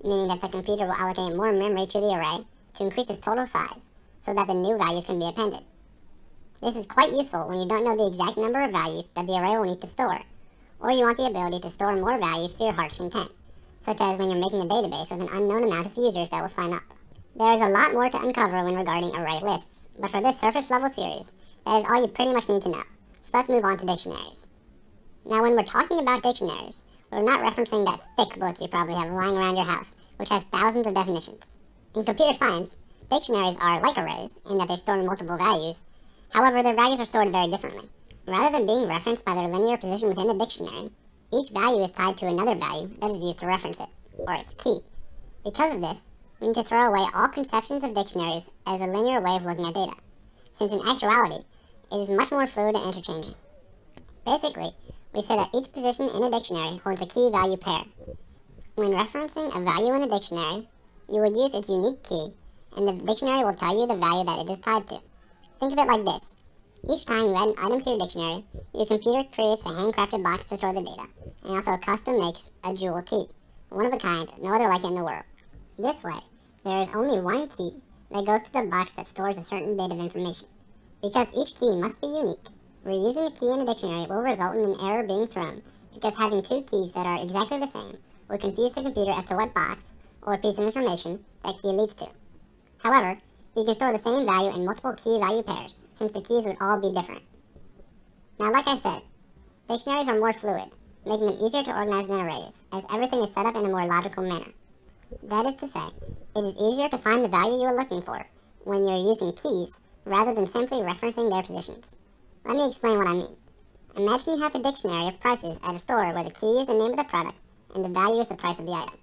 meaning that the computer will allocate more memory to the array to increase its total size, so that the new values can be appended. This is quite useful when you don't know the exact number of values that the array will need to store, or you want the ability to store more values to your heart's content, such as when you're making a database with an unknown amount of users that will sign up. There is a lot more to uncover when regarding array lists, but for this surface level series, that is all you pretty much need to know. So let's move on to dictionaries. Now when we're talking about dictionaries, we're not referencing that thick book you probably have lying around your house, which has thousands of definitions. In computer science, dictionaries are like arrays in that they store multiple values. However, their values are stored very differently. Rather than being referenced by their linear position within the dictionary, each value is tied to another value that is used to reference it, or its key. Because of this, we need to throw away all conceptions of dictionaries as a linear way of looking at data, since in actuality, it is much more fluid and interchanging. Basically, we say that each position in a dictionary holds a key-value pair. When referencing a value in a dictionary, you would use its unique key, and the dictionary will tell you the value that it is tied to. Think of it like this. Each time you add an item to your dictionary, your computer creates a handcrafted box to store the data, and also custom makes a jewel key, one of a kind, no other like it in the world. This way, there is only one key that goes to the box that stores a certain bit of information. Because each key must be unique, reusing a key in a dictionary will result in an error being thrown, because having two keys that are exactly the same will confuse the computer as to what box, or piece of information, that key leads to. However, you can store the same value in multiple key-value pairs, since the keys would all be different. Now, like I said, dictionaries are more fluid, making them easier to organize than arrays, as everything is set up in a more logical manner. That is to say, it is easier to find the value you are looking for when you're using keys rather than simply referencing their positions. Let me explain what I mean. Imagine you have a dictionary of prices at a store where the key is the name of the product and the value is the price of the item.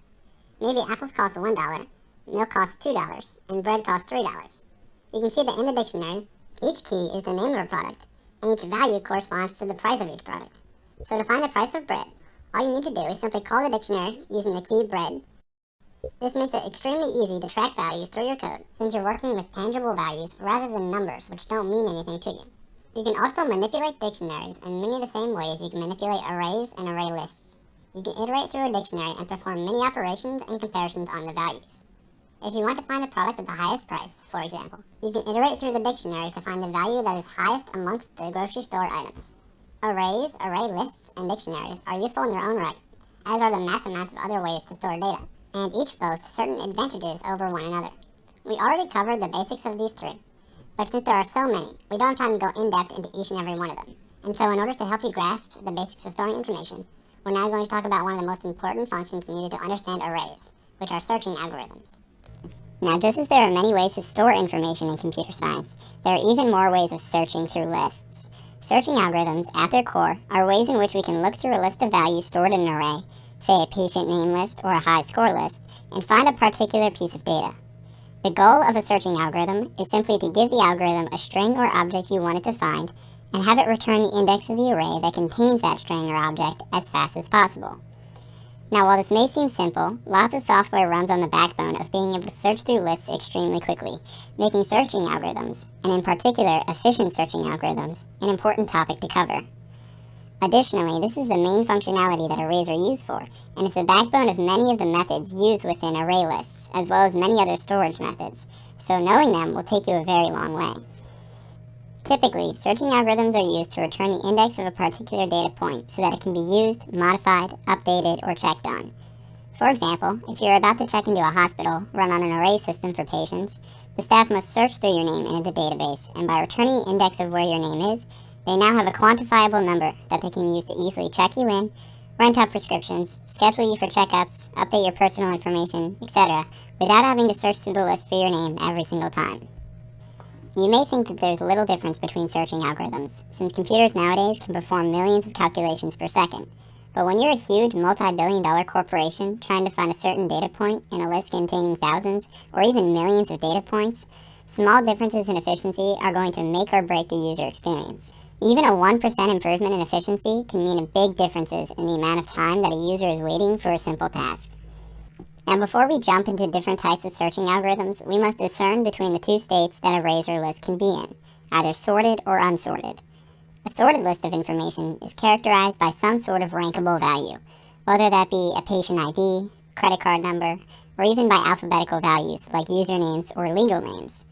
Maybe apples cost $1, milk costs $2, and bread costs $3. You can see that in the dictionary, each key is the name of a product, and each value corresponds to the price of each product. So to find the price of bread, all you need to do is simply call the dictionary using the key bread. This makes it extremely easy to track values through your code, since you're working with tangible values rather than numbers which don't mean anything to you. You can also manipulate dictionaries in many of the same ways you can manipulate arrays and array lists. You can iterate through a dictionary and perform many operations and comparisons on the values. If you want to find the product at the highest price, for example, you can iterate through the dictionary to find the value that is highest amongst the grocery store items. Arrays, array lists, and dictionaries are useful in their own right, as are the mass amounts of other ways to store data, and each boasts certain advantages over one another. We already covered the basics of these three, but since there are so many, we don't have time to go in-depth into each and every one of them. And so in order to help you grasp the basics of storing information, we're now going to talk about one of the most important functions needed to understand arrays, which are searching algorithms. Now, just as there are many ways to store information in computer science, there are even more ways of searching through lists. Searching algorithms, at their core, are ways in which we can look through a list of values stored in an array, say a patient name list or a high score list, and find a particular piece of data. The goal of a searching algorithm is simply to give the algorithm a string or object you want it to find, and have it return the index of the array that contains that string or object as fast as possible. Now, while this may seem simple, lots of software runs on the backbone of being able to search through lists extremely quickly, making searching algorithms, and in particular efficient searching algorithms, an important topic to cover. Additionally, this is the main functionality that arrays are used for, and is the backbone of many of the methods used within array lists, as well as many other storage methods, so knowing them will take you a very long way. Typically, searching algorithms are used to return the index of a particular data point so that it can be used, modified, updated, or checked on. For example, if you're about to check into a hospital run on an array system for patients, the staff must search through your name into the database, and by returning the index of where your name is, they now have a quantifiable number that they can use to easily check you in, rent out prescriptions, schedule you for checkups, update your personal information, etc., without having to search through the list for your name every single time. You may think that there's little difference between searching algorithms, since computers nowadays can perform millions of calculations per second. But when you're a huge multi-billion-dollar corporation trying to find a certain data point in a list containing thousands or even millions of data points, small differences in efficiency are going to make or break the user experience. Even a 1% improvement in efficiency can mean big differences in the amount of time that a user is waiting for a simple task. Now, before we jump into different types of searching algorithms, we must discern between the two states that arrays or lists can be in, either sorted or unsorted. A sorted list of information is characterized by some sort of rankable value, whether that be a patient ID, credit card number, or even by alphabetical values like usernames or legal names.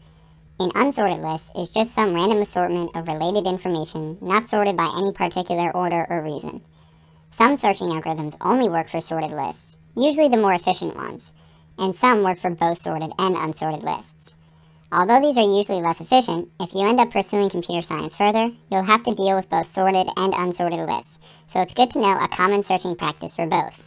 An unsorted list is just some random assortment of related information not sorted by any particular order or reason. Some searching algorithms only work for sorted lists, usually the more efficient ones, and some work for both sorted and unsorted lists. Although these are usually less efficient, if you end up pursuing computer science further, you'll have to deal with both sorted and unsorted lists, so it's good to know a common searching practice for both.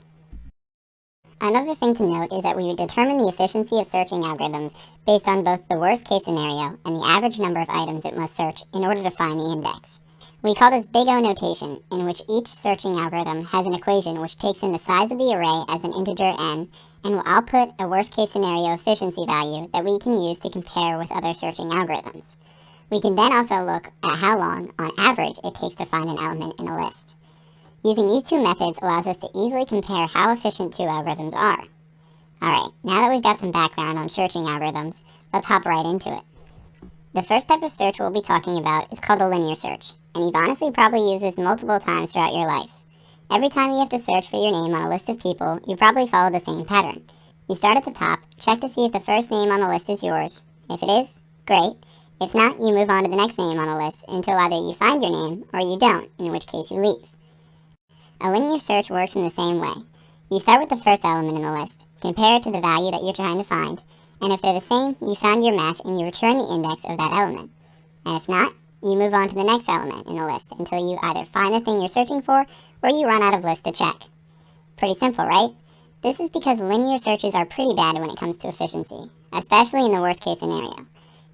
Another thing to note is that we would determine the efficiency of searching algorithms based on both the worst case scenario and the average number of items it must search in order to find the index. We call this big O notation, in which each searching algorithm has an equation which takes in the size of the array as an integer n, and will output a worst-case scenario efficiency value that we can use to compare with other searching algorithms. We can then also look at how long, on average, it takes to find an element in a list. Using these two methods allows us to easily compare how efficient two algorithms are. Alright, now that we've got some background on searching algorithms, let's hop right into it. The first type of search we'll be talking about is called a linear search, and you've honestly probably used this multiple times throughout your life. Every time you have to search for your name on a list of people, you probably follow the same pattern. You start at the top, check to see if the first name on the list is yours. If it is, great. If not, you move on to the next name on the list until either you find your name or you don't, in which case you leave. A linear search works in the same way. You start with the first element in the list, compare it to the value that you're trying to find, and if they're the same, you found your match and you return the index of that element. And if not, you move on to the next element in the list until you either find the thing you're searching for or you run out of lists to check. Pretty simple, right? This is because linear searches are pretty bad when it comes to efficiency, especially in the worst case scenario.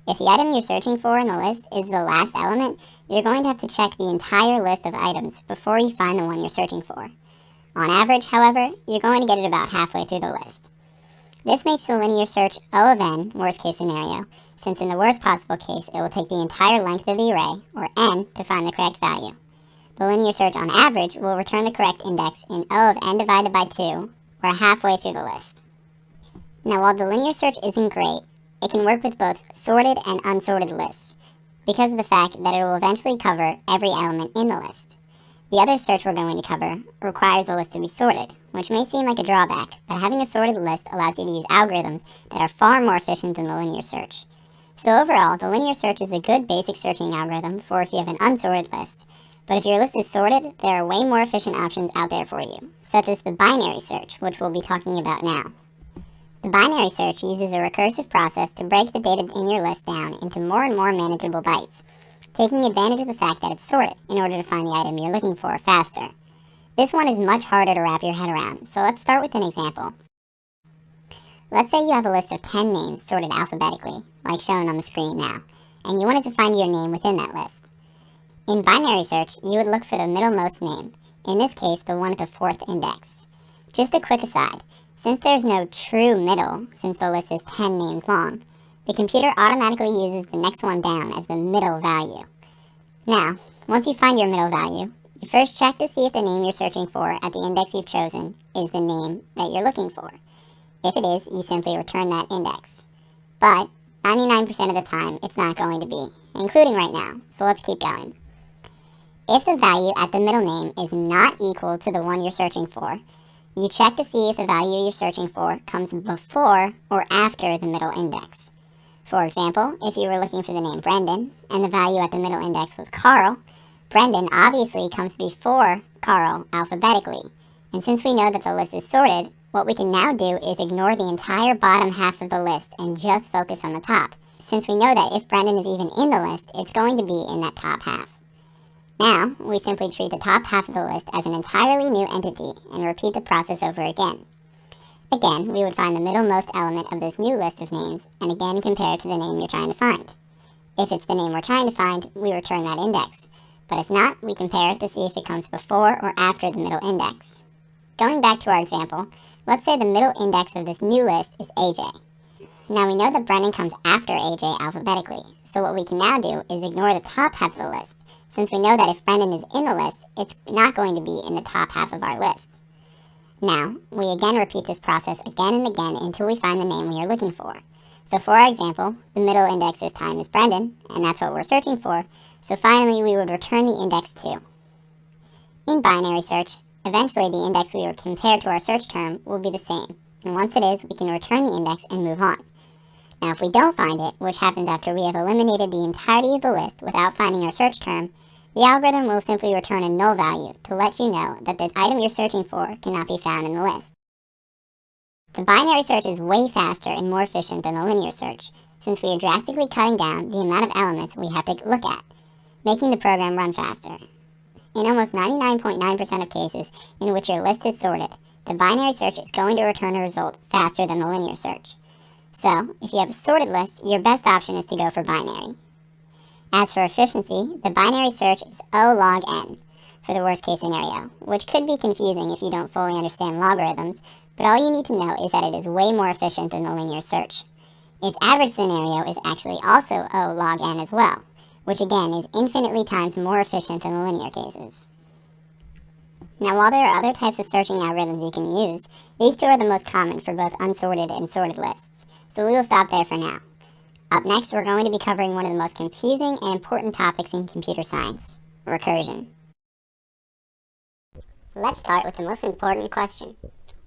If the item you're searching for in the list is the last element, you're going to have to check the entire list of items before you find the one you're searching for. On average, however, you're going to get it about halfway through the list. This makes the linear search O of n, worst case scenario, since in the worst possible case it will take the entire length of the array, or n, to find the correct value. The linear search on average will return the correct index in O of n divided by 2, or halfway through the list. Now, while the linear search isn't great, it can work with both sorted and unsorted lists, because of the fact that it will eventually cover every element in the list. The other search we're going to cover requires the list to be sorted, which may seem like a drawback, but having a sorted list allows you to use algorithms that are far more efficient than the linear search. So overall, the linear search is a good basic searching algorithm for if you have an unsorted list, but if your list is sorted, there are way more efficient options out there for you, such as the binary search, which we'll be talking about now. The binary search uses a recursive process to break the data in your list down into more and more manageable bytes, taking advantage of the fact that it's sorted in order to find the item you're looking for faster. This one is much harder to wrap your head around, so let's start with an example. Let's say you have a list of 10 names sorted alphabetically, like shown on the screen now, and you wanted to find your name within that list. In binary search, you would look for the middlemost name, in this case the one at the 4th index. Just a quick aside, since there's no true middle, since the list is 10 names long, the computer automatically uses the next one down as the middle value. Now, once you find your middle value, you first check to see if the name you're searching for at the index you've chosen is the name that you're looking for. If it is, you simply return that index. But 99% of the time, it's not going to be, including right now, so let's keep going. If the value at the middle name is not equal to the one you're searching for, you check to see if the value you're searching for comes before or after the middle index. For example, if you were looking for the name Brendan, and the value at the middle index was Carl, Brendan obviously comes before Carl alphabetically. And since we know that the list is sorted, what we can now do is ignore the entire bottom half of the list and just focus on the top, since we know that if Brendan is even in the list, it's going to be in that top half. Now, we simply treat the top half of the list as an entirely new entity and repeat the process over again. Again, we would find the middlemost element of this new list of names and again compare it to the name you're trying to find. If it's the name we're trying to find, we return that index, but if not, we compare it to see if it comes before or after the middle index. Going back to our example, let's say the middle index of this new list is AJ. Now we know that Brendan comes after AJ alphabetically, so what we can now do is ignore the top half of the list, since we know that if Brendan is in the list, it's not going to be in the top half of our list. Now, we again repeat this process again and again until we find the name we are looking for. So for our example, the middle index this time is Brendan, and that's what we're searching for, so finally we would return the index 2. In binary search, eventually the index we were compared to our search term will be the same, and once it is, we can return the index and move on. Now if we don't find it, which happens after we have eliminated the entirety of the list without finding our search term, the algorithm will simply return a null value to let you know that the item you're searching for cannot be found in the list. The binary search is way faster and more efficient than the linear search, since we are drastically cutting down the amount of elements we have to look at, making the program run faster. In almost 99.9% of cases in which your list is sorted, the binary search is going to return a result faster than the linear search. So, if you have a sorted list, your best option is to go for binary. As for efficiency, the binary search is O log n for the worst case scenario, which could be confusing if you don't fully understand logarithms, but all you need to know is that it is way more efficient than the linear search. Its average scenario is actually also O log n as well, which again is infinitely times more efficient than the linear cases. Now while there are other types of searching algorithms you can use, these two are the most common for both unsorted and sorted lists, so we will stop there for now. Up next, we're going to be covering one of the most confusing and important topics in computer science, recursion. Let's start with the most important question.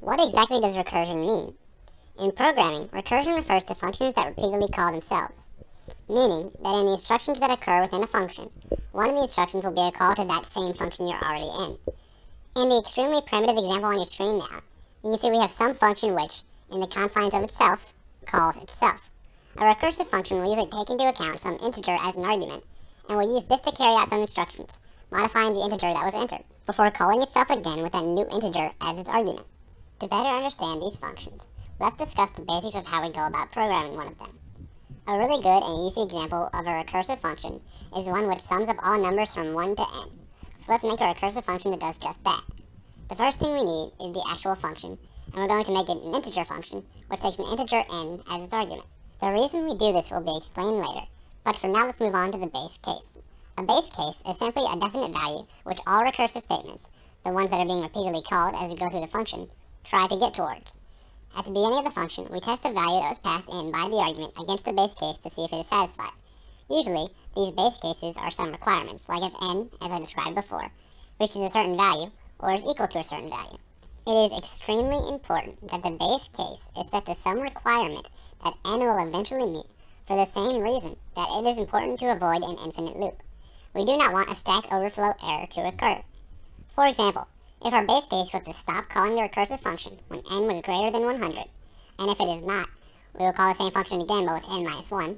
What exactly does recursion mean? In programming, recursion refers to functions that repeatedly call themselves, meaning that in the instructions that occur within a function, one of the instructions will be a call to that same function you're already in. In the extremely primitive example on your screen now, you can see we have some function which, in the confines of itself, calls itself. A recursive function will usually take into account some integer as an argument, and will use this to carry out some instructions, modifying the integer that was entered, before calling itself again with that new integer as its argument. To better understand these functions, let's discuss the basics of how we go about programming one of them. A really good and easy example of a recursive function is one which sums up all numbers from 1 to n. So let's make a recursive function that does just that. The first thing we need is the actual function, and we're going to make it an integer function, which takes an integer n as its argument. The reason we do this will be explained later, but for now let's move on to the base case. A base case is simply a definite value which all recursive statements, the ones that are being repeatedly called as we go through the function, try to get towards. At the beginning of the function, we test a value that was passed in by the argument against the base case to see if it is satisfied. Usually, these base cases are some requirements, like if n, as I described before, reaches a certain value, or is equal to a certain value. It is extremely important that the base case is set to some requirement that n will eventually meet, for the same reason that it is important to avoid an infinite loop. We do not want a stack overflow error to occur. For example, if our base case was to stop calling the recursive function when n was greater than 100, and if it is not, we will call the same function again but with n minus 1,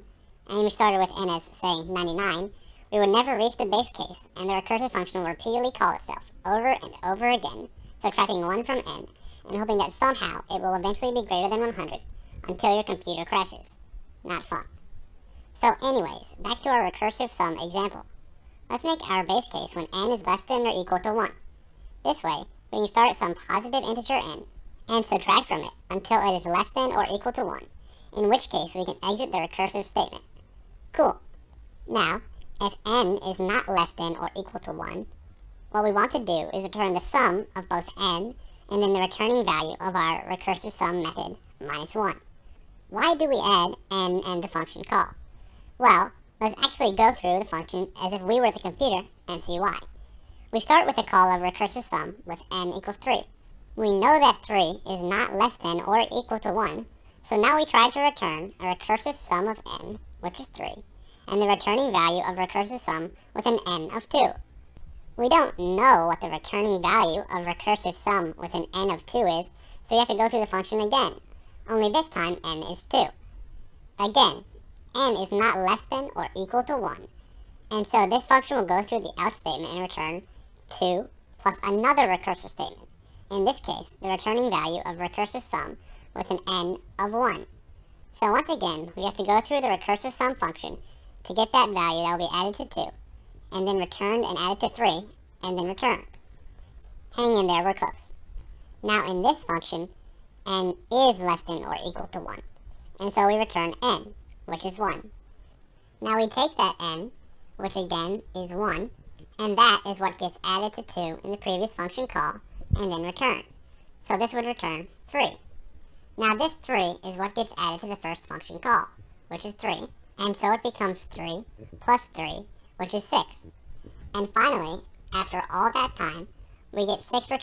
and we started with n as, say, 99, we would never reach the base case, and the recursive function will repeatedly call itself over and over again, subtracting 1 from n, and hoping that somehow it will eventually be greater than 100 until your computer crashes. Not fun. So anyways, back to our recursive sum example. Let's make our base case when n is less than or equal to 1. This way, we can start at some positive integer n, and subtract from it until it is less than or equal to 1, in which case we can exit the recursive statement. Cool. Now, if n is not less than or equal to 1, what we want to do is return the sum of both n and then the returning value of our recursive sum method, minus 1. Why do we add n and the function call? Well, let's actually go through the function as if we were the computer and see why. We start with the call of recursive sum with n equals 3. We know that 3 is not less than or equal to 1, so now we try to return a recursive sum of n, which is 3, and the returning value of recursive sum with an n of 2. We don't know what the returning value of recursive sum with an n of 2 is, so we have to go through the function again, only this time n is 2. Again, n is not less than or equal to 1, and so this function will go through the else statement and return 2 plus another recursive statement, in this case the returning value of recursive sum with an n of 1. So once again, we have to go through the recursive sum function to get that value that will be added to 2, and then returned and added to 3, and then returned. Hang in there, we're close. Now in this function, n is less than or equal to 1, and so we return n, which is 1. Now we take that n, which again is 1, and that is what gets added to 2 in the previous function call, and then return. So this would return 3. Now this 3 is what gets added to the first function call, which is 3, and so it becomes 3 plus 3, which is 6. And finally, after all that time, we get 6 returned.